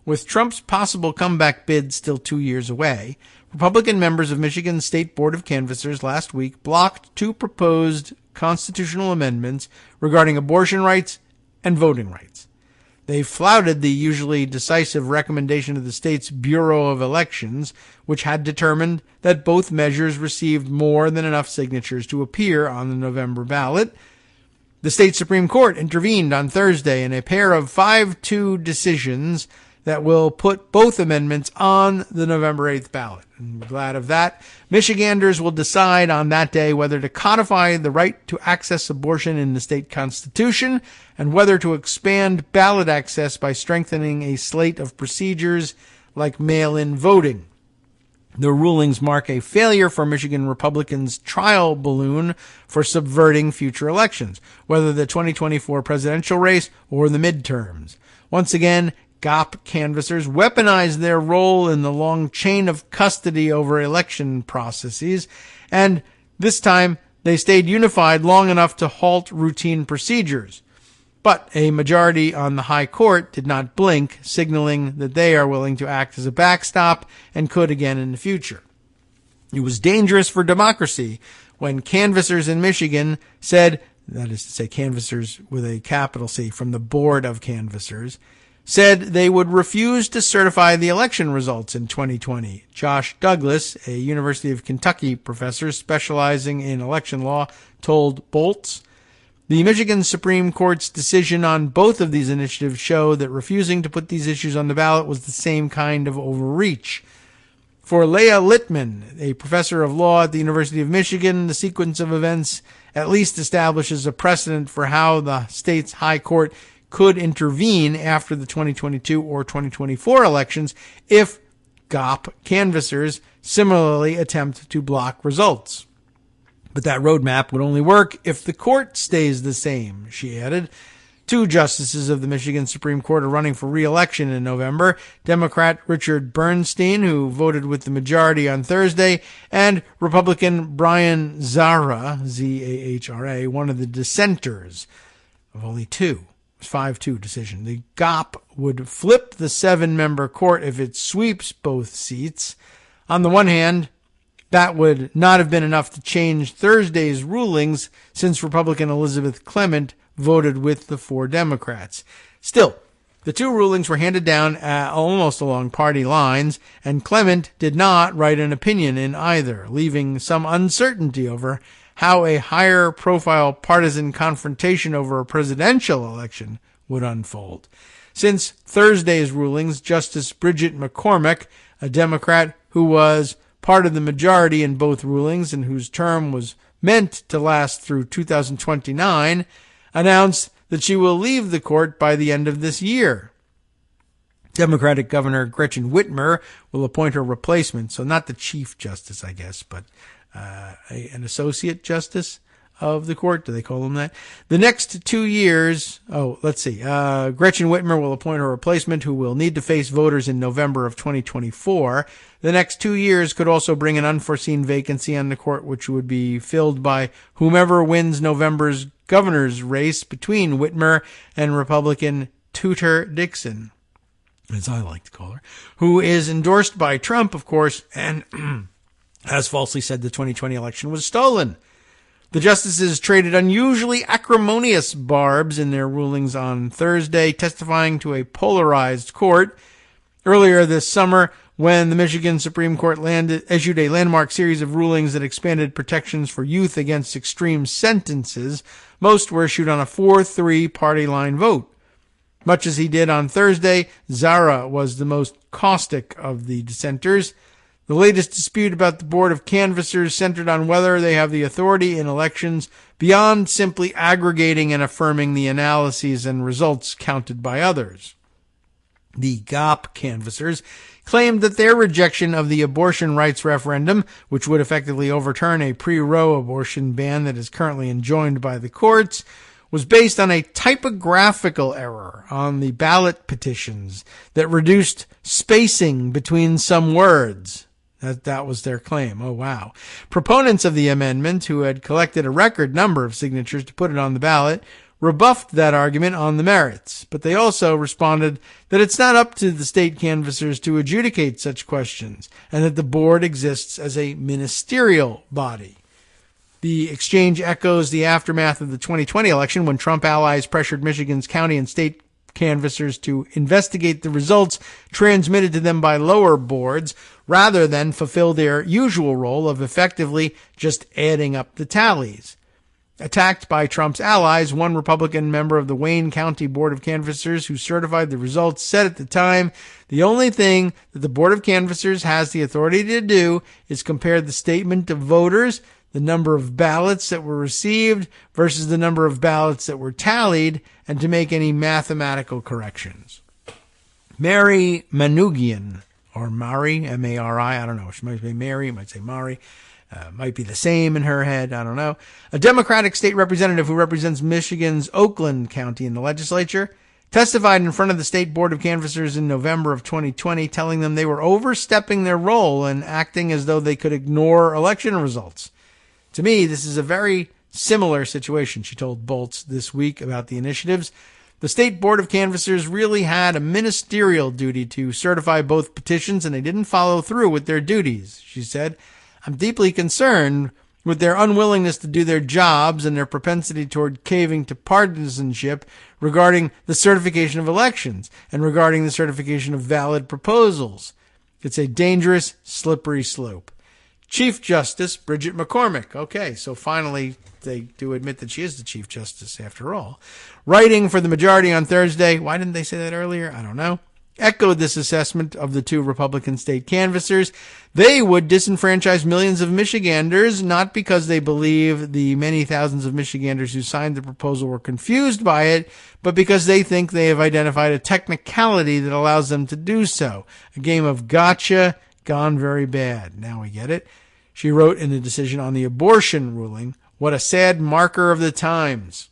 With Trump's possible comeback bid still 2 years away, Republican members of Michigan's State Board of Canvassers last week blocked two proposed constitutional amendments regarding abortion rights and voting rights. They flouted the usually decisive recommendation of the state's Bureau of Elections, which had determined that both measures received more than enough signatures to appear on the November ballot. The state Supreme Court intervened on Thursday in a pair of 5-2 decisions that will put both amendments on the November 8th ballot. And we're glad of that. Michiganders will decide on that day whether to codify the right to access abortion in the state constitution and whether to expand ballot access by strengthening a slate of procedures like mail-in voting. The rulings mark a failure for Michigan Republicans' trial balloon for subverting future elections, whether the 2024 presidential race or the midterms. Once again, GOP canvassers weaponized their role in the long chain of custody over election processes, and this time they stayed unified long enough to halt routine procedures. But a majority on the high court did not blink, signaling that they are willing to act as a backstop and could again in the future. It was dangerous for democracy when canvassers in Michigan said, that is to say canvassers with a capital C from the Board of Canvassers, said they would refuse to certify the election results in 2020. Josh Douglas, a University of Kentucky professor specializing in election law, told Bolts, the Michigan Supreme Court's decision on both of these initiatives show that refusing to put these issues on the ballot was the same kind of overreach. For Leah Littman, a professor of law at the University of Michigan, the sequence of events at least establishes a precedent for how the state's high court could intervene after the 2022 or 2024 elections if GOP canvassers similarly attempt to block results. But that roadmap would only work if the court stays the same, she added. Two justices of the Michigan Supreme Court are running for re-election in November. Democrat Richard Bernstein, who voted with the majority on Thursday, and Republican Brian Zahra, Z-A-H-R-A, one of the dissenters. of only 2. It was 5-2 decision. The GOP would flip the 7-member court if it sweeps both seats. On the one hand, that would not have been enough to change Thursday's rulings since Republican Elizabeth Clement voted with the 4 Democrats. Still, the 2 rulings were handed down almost along party lines, and Clement did not write an opinion in either, leaving some uncertainty over how a higher-profile partisan confrontation over a presidential election would unfold. Since Thursday's rulings, Justice Bridget McCormick, a Democrat who was part of the majority in both rulings and whose term was meant to last through 2029, announced that she will leave the court by the end of this year. Democratic Governor Gretchen Whitmer will appoint her replacement, so not the Chief Justice, I guess, but an Associate Justice of the court. Do they call them that? The next 2 years, Gretchen Whitmer will appoint her replacement, who will need to face voters in November of 2024. The next 2 years could also bring an unforeseen vacancy on the court, which would be filled by whomever wins November's governor's race between Whitmer and Republican Tutor Dixon, as I like to call her, who is endorsed by Trump, of course, and has falsely said the 2020 election was stolen. The justices traded unusually acrimonious barbs in their rulings on Thursday, testifying to a polarized court. Earlier this summer, when the Michigan Supreme Court issued a landmark series of rulings that expanded protections for youth against extreme sentences, most were issued on a 4-3 party line vote. Much as he did on Thursday, Zara was the most caustic of the dissenters. The latest dispute about the Board of Canvassers centered on whether they have the authority in elections beyond simply aggregating and affirming the analyses and results counted by others. The GOP canvassers claimed that their rejection of the abortion rights referendum, which would effectively overturn a pre-Roe abortion ban that is currently enjoined by the courts, was based on a typographical error on the ballot petitions that reduced spacing between some words. That was their claim. Oh, wow. Proponents of the amendment, who had collected a record number of signatures to put it on the ballot, rebuffed that argument on the merits. But they also responded that it's not up to the state canvassers to adjudicate such questions, and that the board exists as a ministerial body. The exchange echoes the aftermath of the 2020 election, when Trump allies pressured Michigan's county and state canvassers to investigate the results transmitted to them by lower boards rather than fulfill their usual role of effectively just adding up the tallies. Attacked by Trump's allies, one Republican member of the Wayne County Board of Canvassers who certified the results said at the time, the only thing that the Board of Canvassers has the authority to do is compare the statement of voters, the number of ballots that were received versus the number of ballots that were tallied, and to make any mathematical corrections. Mary Manoogian, or Mari, M-A-R-I, I don't know. She might say Mary, might say Mari. Might be the same in her head, I don't know. A Democratic state representative who represents Michigan's Oakland County in the legislature testified in front of the State Board of Canvassers in November of 2020, telling them they were overstepping their role and acting as though they could ignore election results. To me, this is a very similar situation, she told Bolts this week about the initiatives. The State Board of Canvassers really had a ministerial duty to certify both petitions, and they didn't follow through with their duties, she said. I'm deeply concerned with their unwillingness to do their jobs and their propensity toward caving to partisanship regarding the certification of elections and regarding the certification of valid proposals. It's a dangerous, slippery slope. Chief Justice Bridget McCormick. Okay, so finally they do admit that she is the Chief Justice after all. Writing for the majority on Thursday, why didn't they say that earlier? I don't know. Echoed this assessment of the two Republican state canvassers. They would disenfranchise millions of Michiganders, not because they believe the many thousands of Michiganders who signed the proposal were confused by it, but because they think they have identified a technicality that allows them to do so. A game of gotcha gone very bad. Now we get it. She wrote in a decision on the abortion ruling, what a sad marker of the times.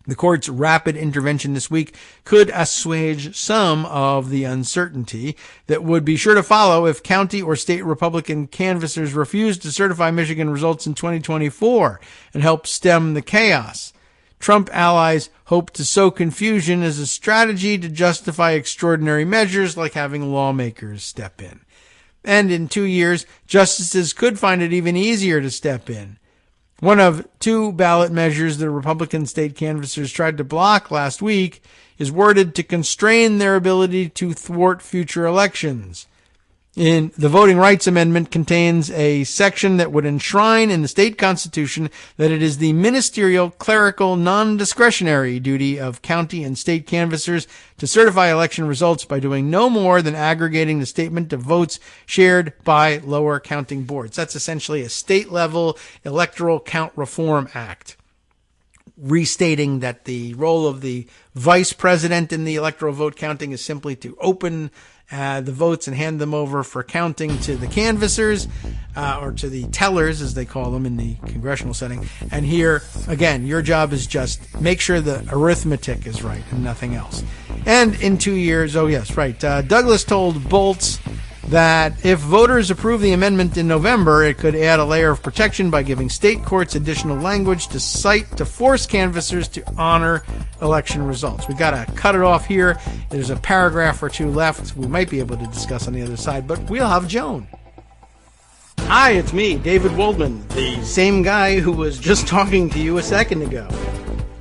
The court's rapid intervention this week could assuage some of the uncertainty that would be sure to follow if county or state Republican canvassers refused to certify Michigan results in 2024 and help stem the chaos. Trump allies hope to sow confusion as a strategy to justify extraordinary measures like having lawmakers step in. And in 2 years, justices could find it even easier to step in. One of 2 ballot measures the Republican state canvassers tried to block last week is worded to constrain their ability to thwart future elections. The Voting Rights Amendment contains a section that would enshrine in the state constitution that it is the ministerial, clerical, non-discretionary duty of county and state canvassers to certify election results by doing no more than aggregating the statement of votes shared by lower counting boards. That's essentially a state-level Electoral Count Reform Act, restating that the role of the vice president in the electoral vote counting is simply to open the votes and hand them over for counting to the canvassers, or to the tellers, as they call them in the congressional setting. And here, again, your job is just make sure the arithmetic is right and nothing else. And in 2 years, Douglas told Boltz that if voters approve the amendment in November, it could add a layer of protection by giving state courts additional language to cite to force canvassers to honor election results. We got to cut it off here. There's a paragraph or 2 left we might be able to discuss on the other side, but we'll have Joan. Hi, it's me, David Waldman, the same guy who was just talking to you a second ago.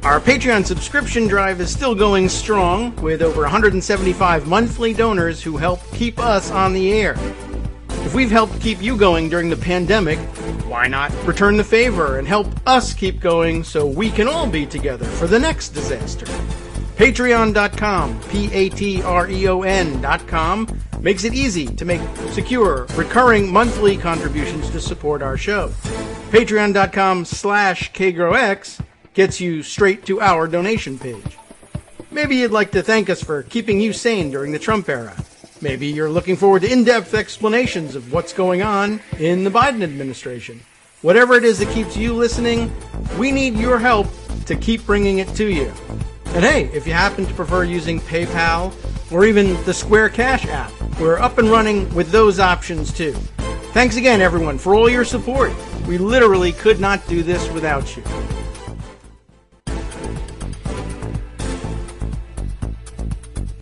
Our Patreon subscription drive is still going strong, with over 175 monthly donors who help keep us on the air. If we've helped keep you going during the pandemic, why not return the favor and help us keep going so we can all be together for the next disaster? Patreon.com, Patreon.com, makes it easy to make secure, recurring monthly contributions to support our show. Patreon.com/KagroX gets you straight to our donation page. Maybe you'd like to thank us for keeping you sane during the Trump era. Maybe you're looking forward to in-depth explanations of what's going on in the Biden administration. Whatever it is that keeps you listening, we need your help to keep bringing it to you. And hey, if you happen to prefer using PayPal or even the Square Cash app, we're up and running with those options too. Thanks again, everyone, for all your support. We literally could not do this without you.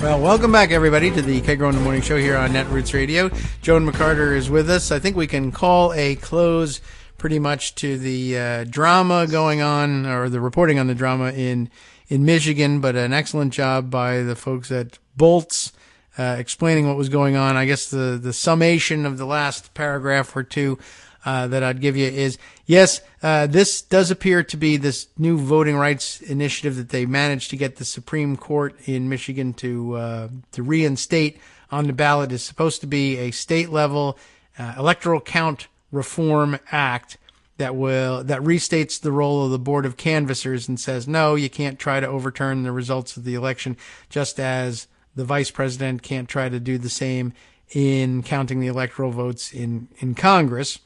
Well, welcome back, everybody, to the Kagro in the Morning Show here on Netroots Radio. Joan McCarter is with us. I think we can call a close pretty much to the drama going on, or the reporting on the drama in Michigan, but an excellent job by the folks at Boltz explaining what was going on. I guess the summation of the last paragraph or 2 that I'd give you is, yes, this does appear to be this new voting rights initiative that they managed to get the Supreme Court in Michigan to reinstate on the ballot is supposed to be a state-level Electoral Count Reform Act that restates the role of the Board of Canvassers and says, no, you can't try to overturn the results of the election, just as the vice president can't try to do the same in counting the electoral votes in Congress.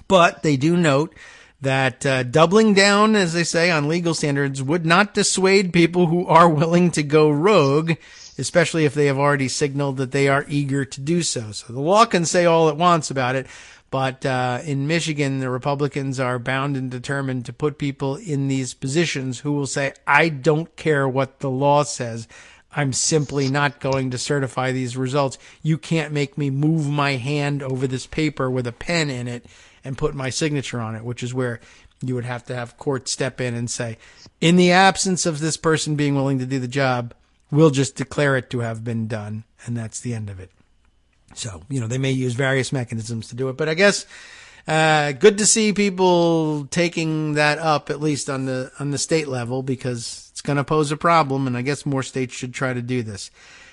But they do note that doubling down, as they say, on legal standards would not dissuade people who are willing to go rogue, especially if they have already signaled that they are eager to do so. So the law can say all it wants about it, but in Michigan, the Republicans are bound and determined to put people in these positions who will say, I don't care what the law says. I'm simply not going to certify these results. You can't make me move my hand over this paper with a pen in it and put my signature on it, which is where you would have to have court step in and say, in the absence of this person being willing to do the job, we'll just declare it to have been done, and that's the end of it. So, they may use various mechanisms to do it, but I guess good to see people taking that up, at least on the state level, because it's going to pose a problem, and I guess more states should try to do this.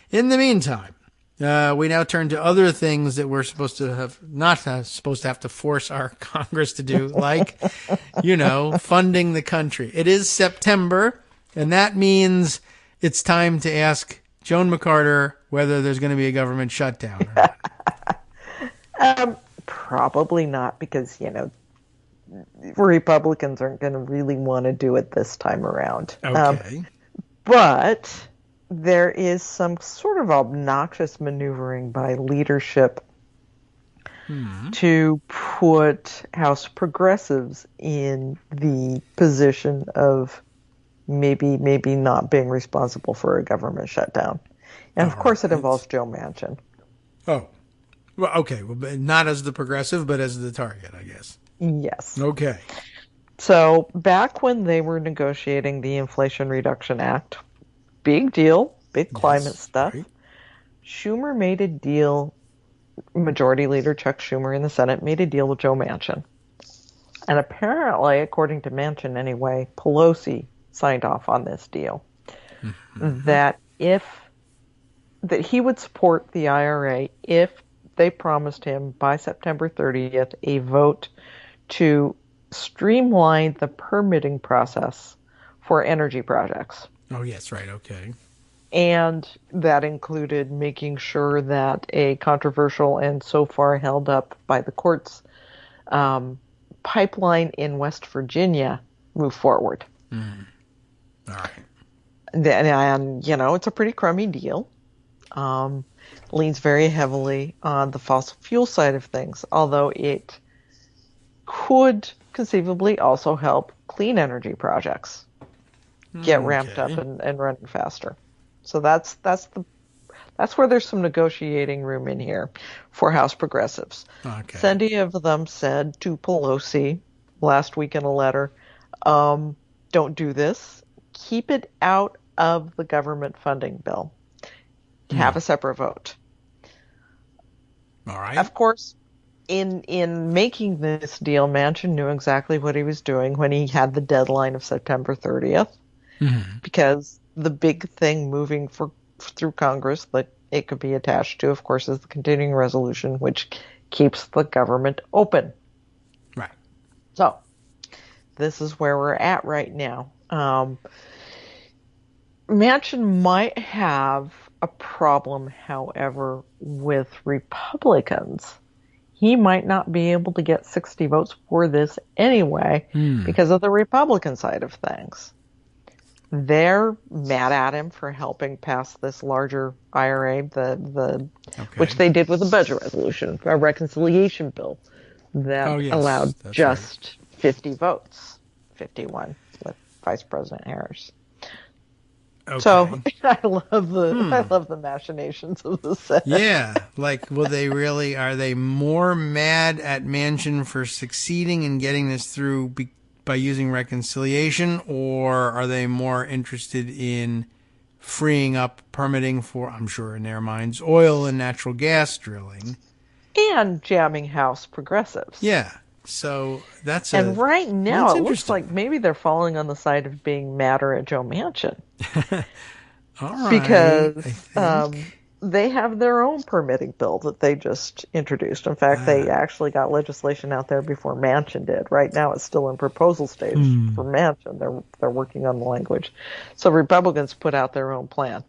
In the meantime, we now turn to other things that we're supposed to have to force our Congress to do, like, funding the country. It is September, and that means it's time to ask Joan McCarter whether there's going to be a government shutdown or not. Probably not, because, Republicans aren't going to really want to do it this time around. Okay. But there is some sort of obnoxious maneuvering by leadership to put House progressives in the position of, maybe not being responsible for a government shutdown. And of course it involves Joe Manchin. Oh. Well, okay. Well, but not as the progressive, but as the target, I guess. Yes. Okay. So back when they were negotiating the Inflation Reduction Act, big deal, big climate stuff, right. Schumer made a deal, Majority Leader Chuck Schumer in the Senate made a deal with Joe Manchin. And apparently, according to Manchin anyway, Pelosi signed off on this deal. Mm-hmm. That he would support the IRA if they promised him by September 30th a vote to streamline the permitting process for energy projects. Oh, yes, right, okay. And that included making sure that a controversial and so far held up by the courts pipeline in West Virginia move forward. Mm. All right. And, it's a pretty crummy deal. Leans very heavily on the fossil fuel side of things, although it could conceivably also help clean energy projects get ramped up and running faster. So that's where there's some negotiating room in here for House progressives. Okay. Plenty of them said to Pelosi last week in a letter, don't do this. Keep it out of the government funding bill. Have a separate vote. All right. Of course, in making this deal, Manchin knew exactly what he was doing when he had the deadline of September 30th, because the big thing moving through Congress that it could be attached to, of course, is the continuing resolution, which keeps the government open. Right. So, this is where we're at right now. Manchin might have a problem, however, with Republicans. He might not be able to get 60 votes for this anyway because of the Republican side of things. They're mad at him for helping pass this larger IRA, which they did with the budget resolution, a reconciliation bill that allowed just 50 votes, 51 with Vice President Harris. Okay. So I love the machinations of the Senate. Yeah, are they more mad at Manchin for succeeding in getting this through by using reconciliation, or are they more interested in freeing up permitting for, I'm sure in their minds, oil and natural gas drilling? And jamming House progressives. Yeah. So right now it looks like maybe they're falling on the side of being madder at Joe Manchin. All right. Because they have their own permitting bill that they just introduced. In fact, they actually got legislation out there before Manchin did. Right now it's still in proposal stage for Manchin. They're working on the language. So Republicans put out their own plan.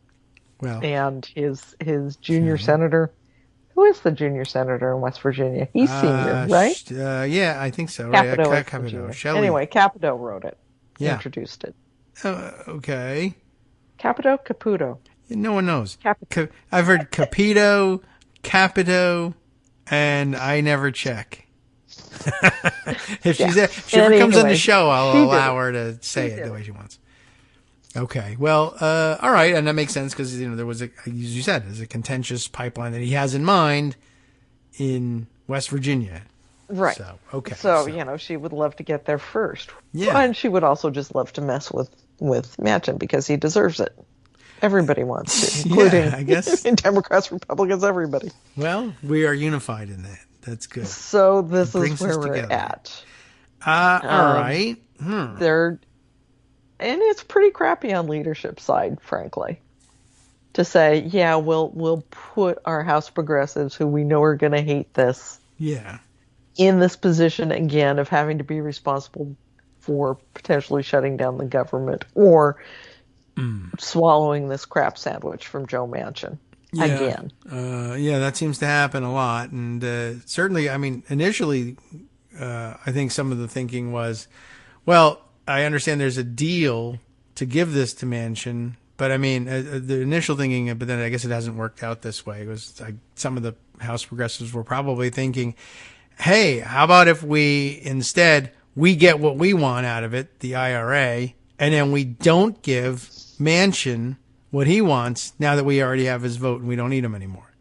Well, and his junior senator, who is the junior senator in West Virginia? He's senior, right? Yeah, I think so. Capito. Right? Capito. Anyway, Capito wrote it. Yeah. Introduced it. Okay. Capito, Caputo. No one knows. I've heard Capito, Capito, and I never check. If she ever comes on the show, I'll allow her to say it the way she wants. Okay. Well, all right. And that makes sense because, there was, as you said, there's a contentious pipeline that he has in mind in West Virginia. Right. So, okay. So, she would love to get there first. Yeah. And she would also just love to mess with Manchin because he deserves it. Everybody wants to, including I guess. Democrats, Republicans, everybody. Well, we are unified in that. That's good. So this is where we're at. All right. And it's pretty crappy on leadership side, frankly, to say, yeah, we'll put our House progressives, who we know are going to hate this, in this position again of having to be responsible for potentially shutting down the government or swallowing this crap sandwich from Joe Manchin again. That seems to happen a lot. And certainly, initially, I think some of the thinking was, well, I understand there's a deal to give this to Manchin, but the initial thinking, but then I guess it hasn't worked out this way. It was like some of the House progressives were probably thinking, hey, how about if we get what we want out of it, the IRA, and then we don't give Manchin what he wants now that we already have his vote and we don't need him anymore.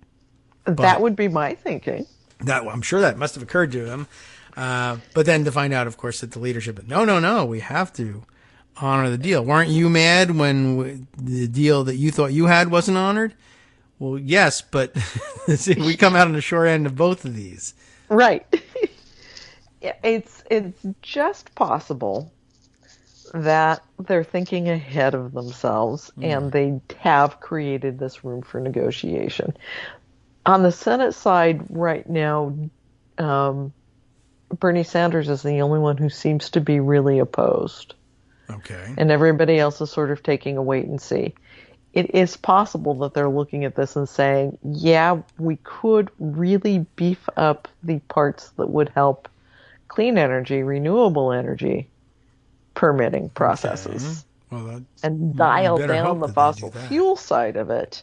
That would be my thinking. I'm sure that must have occurred to him. But then to find out, of course, that the leadership, no, we have to honor the deal. Weren't you mad when the deal that you thought you had wasn't honored? Well, yes, but we come out on the short end of both of these. Right. It's just possible that they're thinking ahead of themselves and they have created this room for negotiation. On the Senate side right now, Bernie Sanders is the only one who seems to be really opposed. Okay. And everybody else is sort of taking a wait and see. It is possible that they're looking at this and saying, yeah, we could really beef up the parts that would help clean energy, renewable energy permitting processes. Okay. Well, and dial down the fossil that. fuel side of it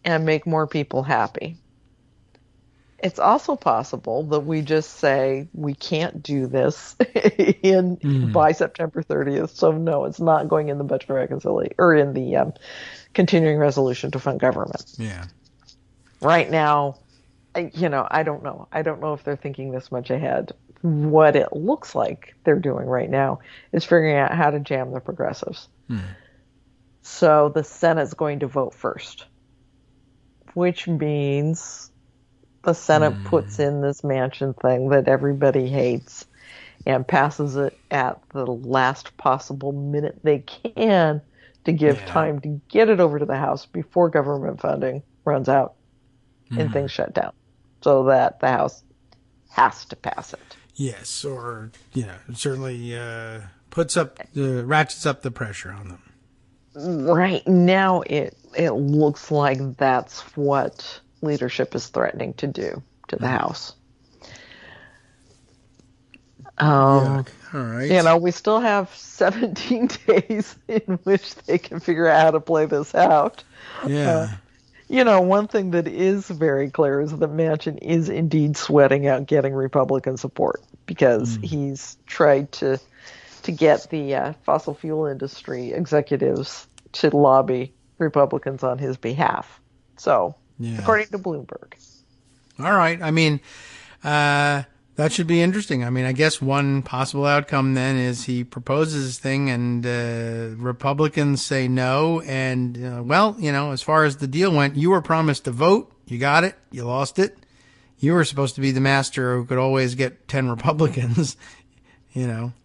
and make more people happy. It's also possible that we just say we can't do this by September 30th. So no, it's not going in the budget reconciliation or in the continuing resolution to fund government. Yeah. Right now, I don't know. I don't know if they're thinking this much ahead. What it looks like they're doing right now is figuring out how to jam the progressives. So the Senate's going to vote first, which means the Senate puts in this Manchin thing that everybody hates and passes it at the last possible minute they can to give time to get it over to the House before government funding runs out and things shut down, so that the House has to pass it. Yes, or certainly ratchets up the pressure on them. Right now, it looks like that's what leadership is threatening to do to the House. All right. We still have 17 days in which they can figure out how to play this out. Yeah. One thing that is very clear is that Manchin is indeed sweating out getting Republican support because he's tried to get the fossil fuel industry executives to lobby Republicans on his behalf. So, according to Bloomberg. All right. I mean, that should be interesting. I mean, I guess one possible outcome then is he proposes this thing and Republicans say no. And, as far as the deal went, you were promised a vote. You got it. You lost it. You were supposed to be the master who could always get 10 Republicans.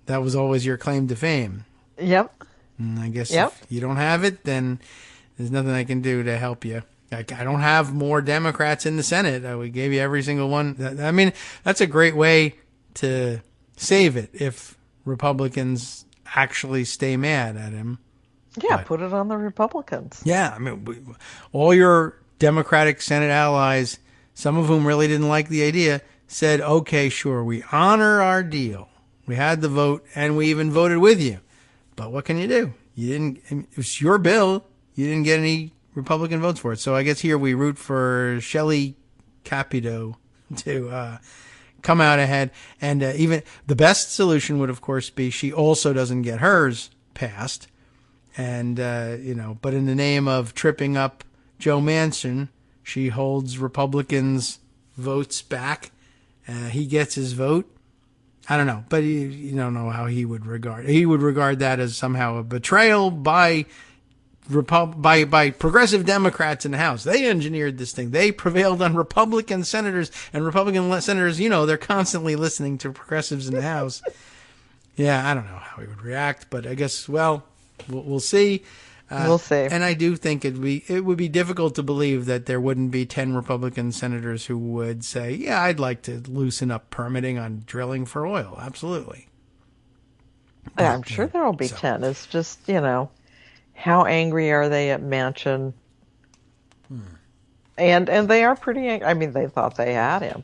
That was always your claim to fame. Yep. And I guess if you don't have it, then there's nothing I can do to help you. I don't have more Democrats in the Senate. We gave you every single one. I mean, that's a great way to save it if Republicans actually stay mad at him. Yeah, put it on the Republicans. Yeah, I mean, all your Democratic Senate allies, some of whom really didn't like the idea, said, okay, sure, we honor our deal. We had the vote, and we even voted with you. But what can you do? It was your bill. You didn't get any Republican votes for it. So I guess here we root for Shelley Capito to come out ahead. And even the best solution would, of course, be she also doesn't get hers passed. And, but in the name of tripping up Joe Manchin, she holds Republicans' votes back. He gets his vote. I don't know, but you don't know how he would regard. He would regard that as somehow a betrayal by progressive Democrats in the House. They engineered this thing. They prevailed on Republican senators, and Republican senators, they're constantly listening to progressives in the House. Yeah, I don't know how he would react, but I guess, we'll see. We'll see. And I do think it would be difficult to believe that there wouldn't be 10 Republican senators who would say, yeah, I'd like to loosen up permitting on drilling for oil. Absolutely. I'm sure there will be 10. It's just, how angry are they at Manchin? And they are pretty angry. I mean, they thought they had him.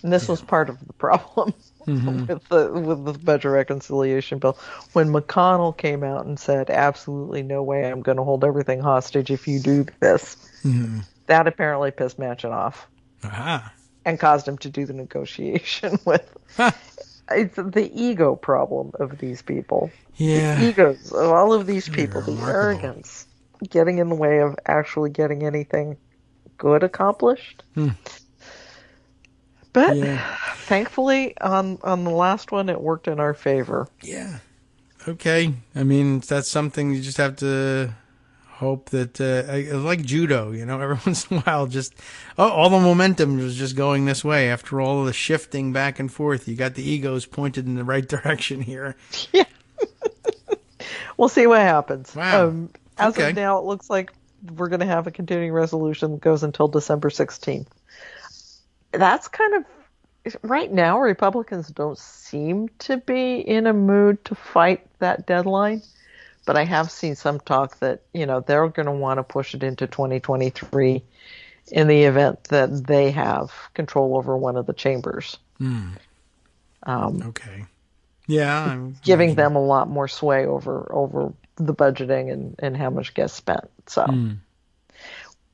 And this was part of the problem with the budget reconciliation bill. When McConnell came out and said, absolutely no way, I'm going to hold everything hostage if you do this, that apparently pissed Manchin off and caused him to do the negotiation with. It's the ego problem of these people. Yeah. The egos of all of these people, the remarkable. arrogance, getting in the way of actually getting anything good accomplished. But thankfully, on the last one, it worked in our favor. Yeah. Okay. I mean, that's something you just have to hope that, like judo, every once in a while, just all the momentum was just going this way. After all of the shifting back and forth, you got the egos pointed in the right direction here. Yeah. We'll see what happens. Wow. As of now, it looks like we're going to have a continuing resolution that goes until December 16th. That's kind of, right now, Republicans don't seem to be in a mood to fight that deadline. But I have seen some talk that, they're going to want to push it into 2023 in the event that they have control over one of the chambers. Okay. Yeah. I'm giving them a lot more sway over the budgeting and how much gets spent. So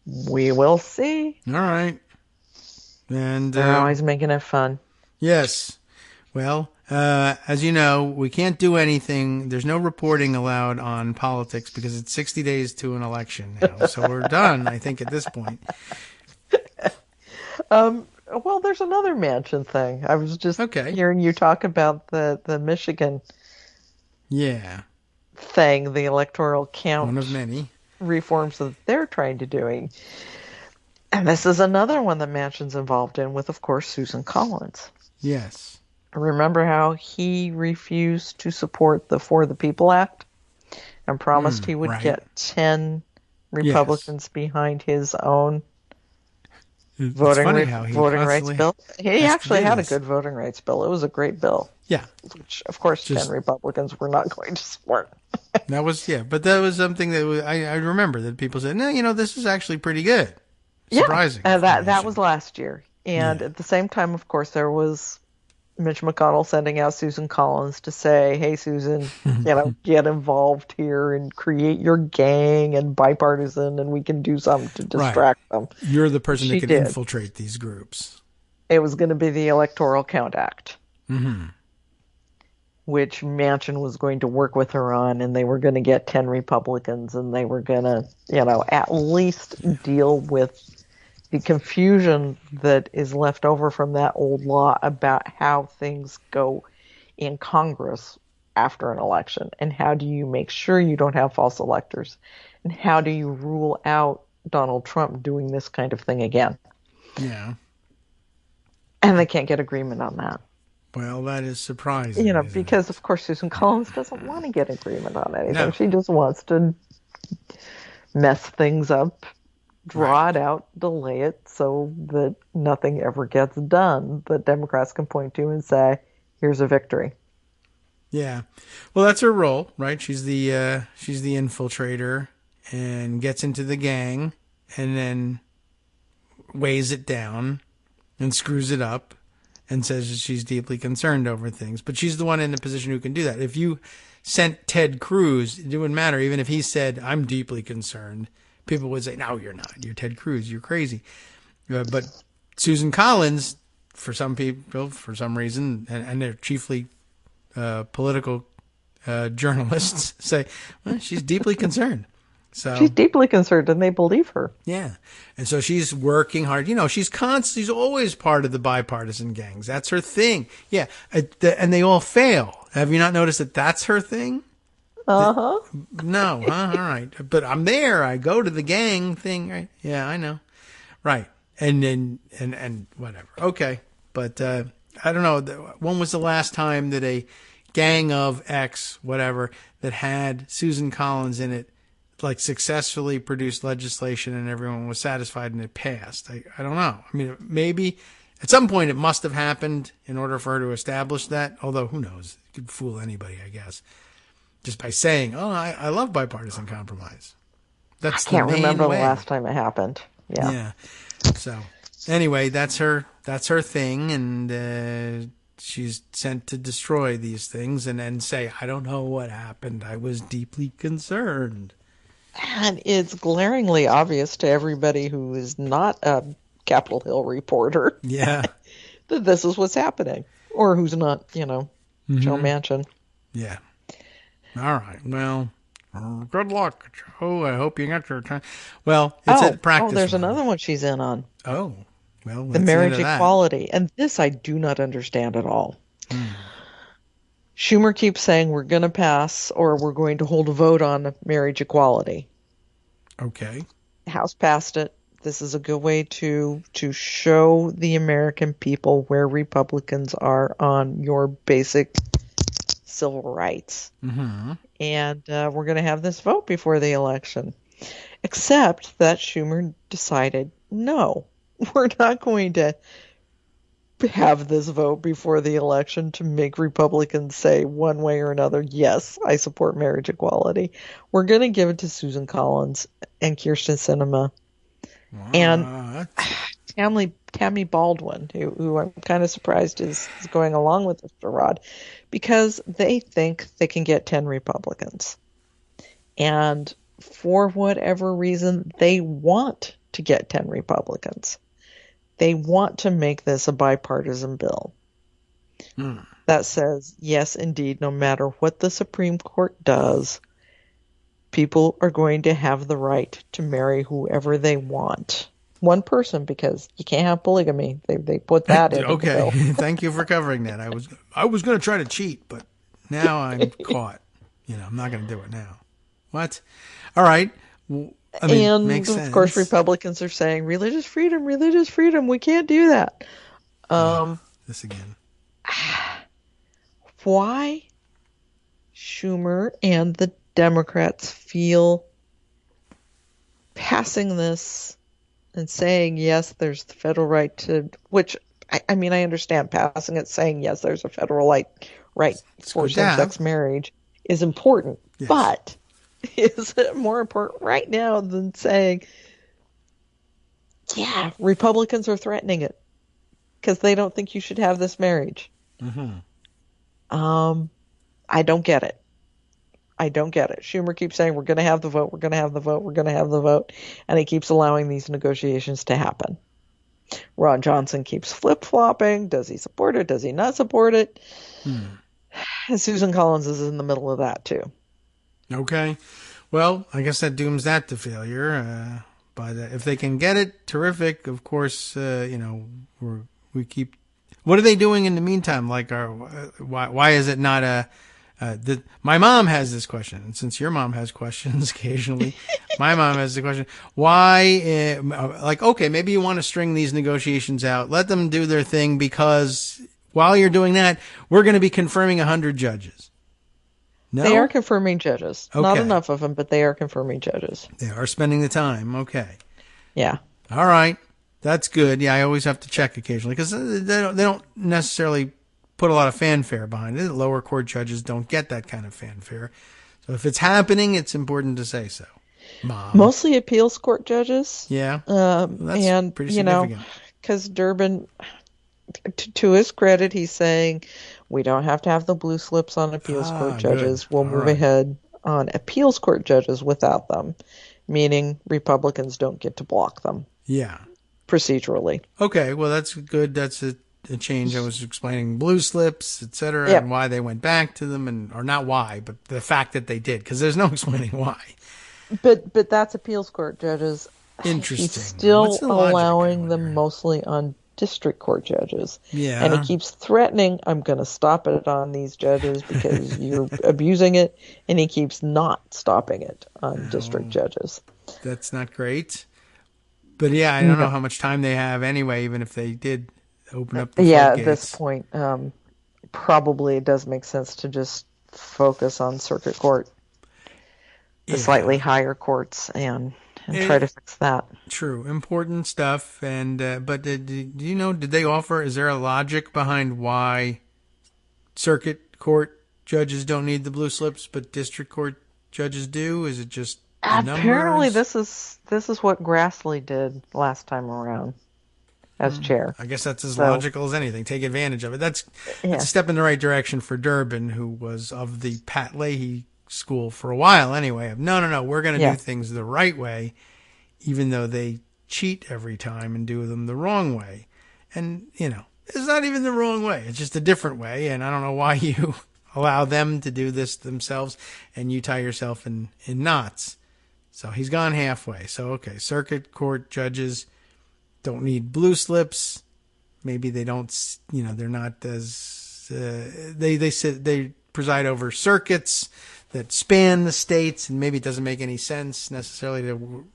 we will see. All right. And they're always making it fun. Yes. Well, as you know, we can't do anything. There's no reporting allowed on politics because it's 60 days to an election now. So we're done, I think, at this point. Well, there's another Manchin thing. I was just hearing you talk about the Michigan thing, the Electoral Count. One of many. Reforms that they're trying to do. And this is another one that Manchin's involved in with, of course, Susan Collins. Yes. Remember how he refused to support the For the People Act and promised he would get 10 Republicans behind his own voting rights bill? He actually had a good voting rights bill. It was a great bill. Yeah. Which, of course, 10 Republicans were not going to support. That was, but that was something that I remember that people said, no, this is actually pretty good. Surprising. Yeah, that was last year. And at the same time, of course, there was Mitch McConnell sending out Susan Collins to say, hey, Susan, get involved here and create your gang and bipartisan, and we can do something to distract them. You're the person that can infiltrate these groups. It was going to be the Electoral Count Act, which Manchin was going to work with her on, and they were going to get 10 Republicans, and they were going to, at least deal with the confusion that is left over from that old law about how things go in Congress after an election, and how do you make sure you don't have false electors, and how do you rule out Donald Trump doing this kind of thing again. Yeah. And they can't get agreement on that. Well, that is surprising. Because, of course, Susan Collins doesn't want to get agreement on anything. No. She just wants to mess things up, draw it out, delay it so that nothing ever gets done that Democrats can point to and say, here's a victory. Yeah. Well, that's her role, right? She's the infiltrator and gets into the gang and then weighs it down and screws it up and says that she's deeply concerned over things. But she's the one in the position who can do that. If you sent Ted Cruz, it wouldn't matter. Even if he said, I'm deeply concerned, people would say, no, you're not. You're Ted Cruz. You're crazy. But Susan Collins, for some people, for some reason, and they're chiefly political journalists, say, well, she's deeply concerned. So she's deeply concerned, and they believe her. Yeah. And so she's working hard. She's always part of the bipartisan gangs. That's her thing. Yeah. And they all fail. Have you not noticed that that's her thing? Uh-huh. No, huh? All right. But I'm there. I go to the gang thing, right? Yeah, I know. Right. And then, and whatever. Okay. But, I don't know. When was the last time that a gang of X, whatever, that had Susan Collins in it, like successfully produced legislation and everyone was satisfied and it passed? I don't know. I mean, maybe at some point it must have happened in order for her to establish that. Although, who knows? It could fool anybody, I guess. Just by saying, oh, I love bipartisan compromise. That's I can't the main remember way. the last time it happened. Yeah. So anyway, that's her thing. And she's sent to destroy these things and then say, I don't know what happened. I was deeply concerned. And it's glaringly obvious to everybody who is not a Capitol Hill reporter that this is what's happening. or who's not, Joe Manchin. Yeah. All right. Well, good luck, Joe. I hope you get your time. Well, it's at practice. Oh, there's another one she's in on. Oh, well, the marriage equality. And this I do not understand at all. Schumer keeps saying we're going to pass or we're going to hold a vote on marriage equality. Okay. The House passed it. This is a good way to show the American people where Republicans are on your basic civil rights. Mm-hmm. And we're going to have this vote before the election. Except that Schumer decided, no, we're not going to have this vote before the election to make Republicans say one way or another, yes, I support marriage equality. We're going to give it to Susan Collins and Kirsten Sinema and Tammy Baldwin, who I'm kind of surprised is going along with this charade, because they think they can get 10 Republicans. And for whatever reason, they want to get 10 Republicans. They want to make this a bipartisan bill that says, yes, indeed, no matter what the Supreme Court does, people are going to have the right to marry whoever they want. One person, because you can't have polygamy. They put that in. Okay, the bill. Thank you for covering that. I was going to try to cheat, but now I'm caught. I'm not going to do it now. What? All right. I mean, and makes sense. Of course, Republicans are saying religious freedom. We can't do that. This again. Why Schumer and the Democrats feel passing this and saying, yes, there's the federal right to, which, I mean, I understand passing it, saying, yes, there's a federal right for same-sex marriage is important. Yes. But is it more important right now than saying, yeah, Republicans are threatening it because they don't think you should have this marriage? Mm-hmm. I don't get it. Schumer keeps saying, we're going to have the vote, and he keeps allowing these negotiations to happen. Ron Johnson keeps flip-flopping. Does he support it? Does he not support it? And Susan Collins is in the middle of that, too. Okay. Well, I guess that dooms that to failure. But if they can get it, terrific. Of course, we keep. What are they doing in the meantime? Like, why is it not my mom has this question, and since your mom has questions occasionally, my mom has the question: why? Okay, maybe you want to string these negotiations out, let them do their thing, because while you're doing that, we're going to be confirming 100 judges. No? They are confirming judges. Okay. Not enough of them, but they are confirming judges. They are spending the time. Okay. Yeah. All right. That's good. Yeah, I always have to check occasionally because they don't necessarily put a lot of fanfare behind it. Lower court judges don't get that kind of fanfare. So if it's happening, it's important to say so. Mom. Mostly appeals court judges. Yeah. That's pretty significant. Because Durbin, to his credit, he's saying, we don't have to have the blue slips on appeals court judges. Good. We'll move ahead on appeals court judges without them, meaning Republicans don't get to block them. Yeah. Procedurally. Okay, well, that's good. That's a change. I was explaining blue slips, et cetera, and why they went back to them, or not why, but the fact that they did, because there's no explaining why. But that's appeals court judges. Interesting. He's still allowing them mostly on district court judges. Yeah. And he keeps threatening, I'm going to stop it on these judges because you're abusing it. And he keeps not stopping it on district judges. That's not great. But yeah, I don't know how much time they have anyway, even if they did open up the floodgates. At this point, probably it does make sense to just focus on circuit court, the slightly higher courts, and try to fix that. True. Important stuff. And but do you know, did they offer, is there a logic behind why circuit court judges don't need the blue slips, but district court judges do? Is it just the apparently numbers? This is what Grassley did last time around as chair. I guess that's as logical as anything. Take advantage of it. That's a step in the right direction for Durbin, who was of the Pat Leahy school for a while anyway. No, we're going to do things the right way, even though they cheat every time and do them the wrong way. And, it's not even the wrong way. It's just a different way, and I don't know why you allow them to do this themselves and you tie yourself in knots. So he's gone halfway. So, okay, circuit court judges don't need blue slips. Maybe they don't, they're not as, they preside over circuits that span the states, and maybe it doesn't make any sense necessarily to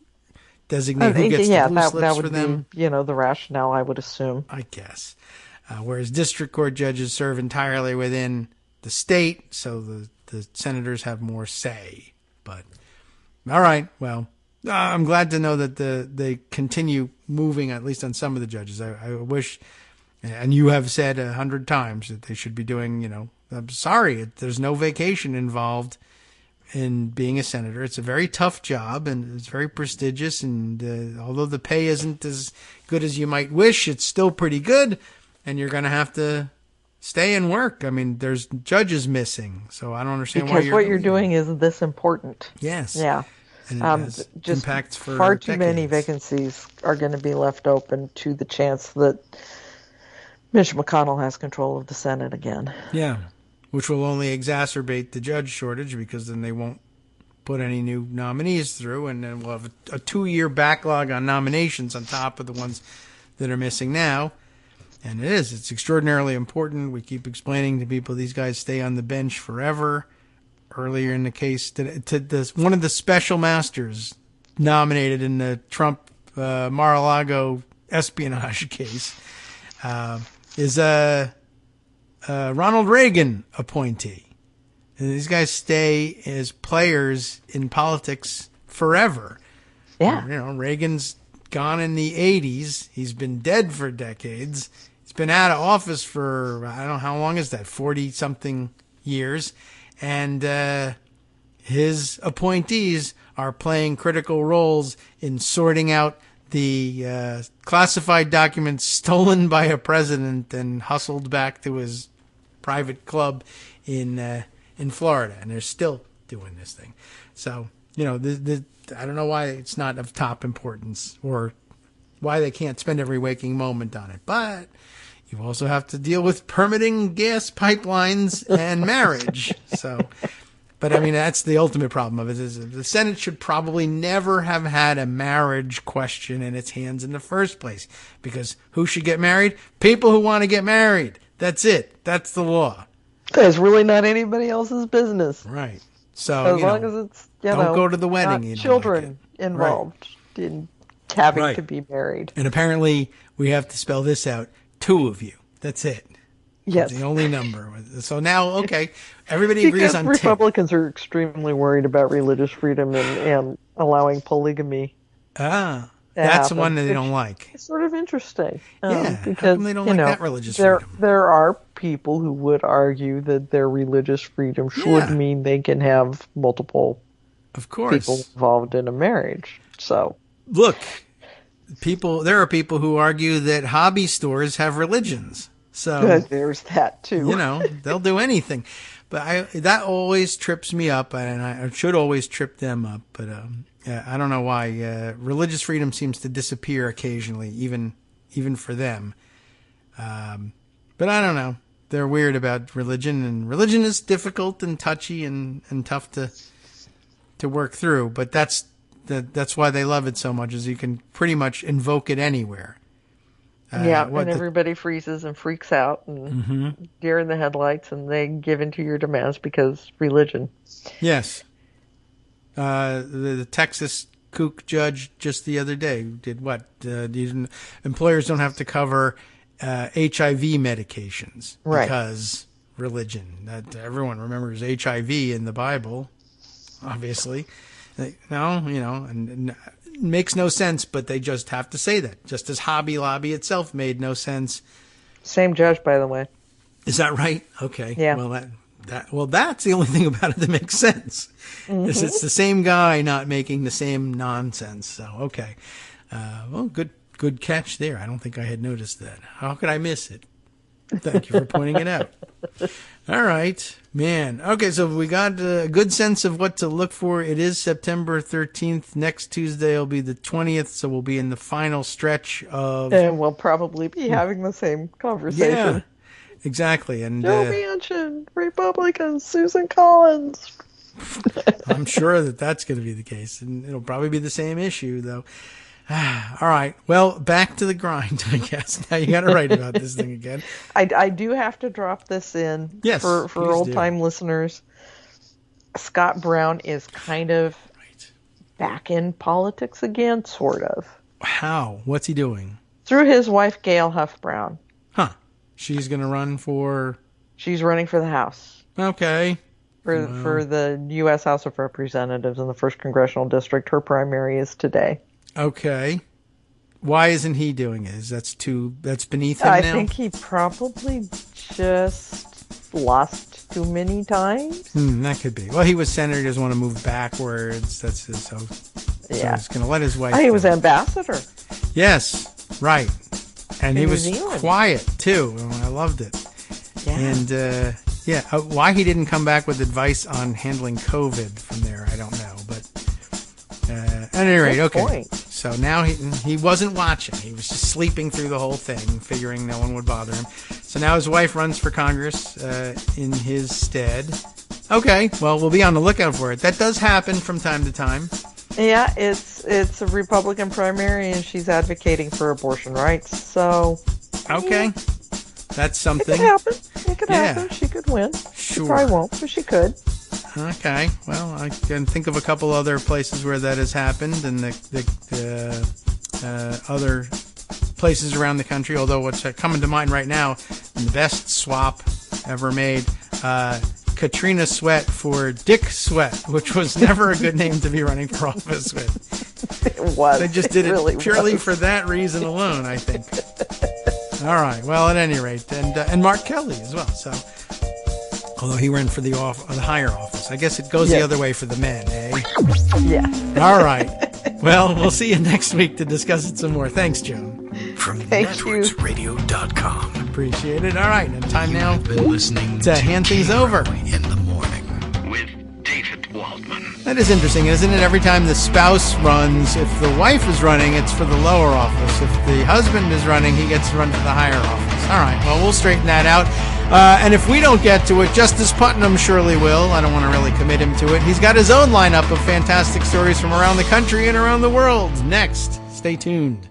designate who gets the blue slips for them. Be, the rationale, I would assume. I guess. Whereas district court judges serve entirely within the state, so the senators have more say. But, all right, well, I'm glad to know that they continue moving, at least on some of the judges. I wish, and you have said 100 times that they should be doing, I'm sorry, there's no vacation involved in being a senator. It's a very tough job, and it's very prestigious, and although the pay isn't as good as you might wish, it's still pretty good, and you're going to have to stay and work. I mean, there's judges missing, so I don't understand why you're doing is this important. Yes. Yeah. And it has just impacts for far too decades. many vacancies are going to be left open to the chance that Mitch McConnell has control of the Senate again. Yeah. Which will only exacerbate the judge shortage, because then they won't put any new nominees through, and then we'll have a 2-year backlog on nominations on top of the ones that are missing now. And it's extraordinarily important. We keep explaining to people these guys stay on the bench forever. Earlier in the case, one of the special masters nominated in the Trump Mar-a-Lago espionage case is a Ronald Reagan appointee. And these guys stay as players in politics forever. Yeah. Reagan's gone in the 80s. He's been dead for decades. He's been out of office for, I don't know, how long is that? 40-something years. And his appointees are playing critical roles in sorting out the classified documents stolen by a president and hustled back to his private club in Florida, and they're still doing this thing. So, I don't know why it's not of top importance, or why they can't spend every waking moment on it. But you also have to deal with permitting gas pipelines and marriage. So, but I mean, that's the ultimate problem of it. Is the Senate should probably never have had a marriage question in its hands in the first place, because who should get married? People who want to get married. That's it. That's the law. That's really not anybody else's business. Right. So as long as it's don't go to the wedding. Not children involved in having to be married. And apparently, we have to spell this out. 2 of you. That's it. Yes. That's the only number. So now, okay, everybody agrees on 10. Republicans are extremely worried about religious freedom and allowing polygamy. That's the one that they don't like. It's sort of interesting. Yeah, because, how come they don't like that religious freedom? There are people who would argue that their religious freedom should mean they can have multiple people involved in a marriage. So look, there are people who argue that hobby stores have religions. So there's that too. They'll do anything. But that always trips me up, and I should always trip them up. But I don't know why. Religious freedom seems to disappear occasionally, even for them. But I don't know. They're weird about religion, and religion is difficult and touchy and tough to work through. But that's why they love it so much, is you can pretty much invoke it anywhere. And everybody freezes and freaks out and deer in the headlights, and they give in to your demands because religion. Yes. The Texas kook judge just the other day did what? Employers don't have to cover HIV medications because religion. That everyone remembers HIV in the Bible, obviously. And it makes no sense, but they just have to say that. Just as Hobby Lobby itself made no sense. Same judge, by the way. Is that right? Okay. Yeah. Well, that's the only thing about it that makes sense. Mm-hmm. Is it's the same guy not making the same nonsense. So, okay. Well, good catch there. I don't think I had noticed that. How could I miss it? Thank you for pointing it out. All right, man. Okay, so we got a good sense of what to look for. It is September 13th. Next Tuesday will be the 20th, so we'll be in the final stretch of... And we'll probably be having the same conversation. Yeah, exactly. And Joe Manchin, Republicans, Susan Collins. I'm sure that's going to be the case, and it'll probably be the same issue, though. All right. Well, back to the grind, I guess. Now you got to write about this thing again. I do have to drop this in for old-time listeners. Scott Brown is kind of back in politics again, sort of. How? What's he doing? Through his wife, Gail Huff Brown. Huh. She's going to run for... She's running for the House. Okay. For the U.S. House of Representatives in the 1st Congressional District. Her primary is today. Okay. Why isn't he doing it? That's beneath him now? I think he probably just lost too many times. That could be. Well, he was senator. He doesn't want to move backwards. That's his... So he's going to let his wife... He was ambassador. Yes. Right. And he was New Zealand. Quiet, too. I loved it. Yeah. And, why he didn't come back with advice on handling COVID from there, I don't know. But at any rate, Good okay. point. So now he wasn't watching. He was just sleeping through the whole thing, figuring no one would bother him. So now his wife runs for Congress in his stead. Okay, well, we'll be on the lookout for it. That does happen from time to time. Yeah, it's a Republican primary, and she's advocating for abortion rights. So okay, that's something. It could happen. It could happen. She could win. Sure. She probably won't, but she could. Okay, well, I can think of a couple other places where that has happened, and the other places around the country. Although what's coming to mind right now, the best swap ever made, Katrina Sweat for Dick Sweat, which was never a good name to be running for office with. It was. They just did it really purely was. for that reason alone, I think. All right, well, at any rate, and Mark Kelly as well. So, although he ran for the higher office, I guess it goes the other way for the men, eh? Yeah. All right. Well, we'll see you next week to discuss it some more. Thanks, Joan. From Thank you. networksradio.com. Appreciate it. All right, and time now You've been listening to hand things over. In the morning with David Waldman. That is interesting, isn't it? Every time the spouse runs, if the wife is running, it's for the lower office. If the husband is running, he gets to run for the higher office. All right, well, we'll straighten that out. And if we don't get to it, Justice Putnam surely will. I don't want to really commit him to it. He's got his own lineup of fantastic stories from around the country and around the world. Next, stay tuned.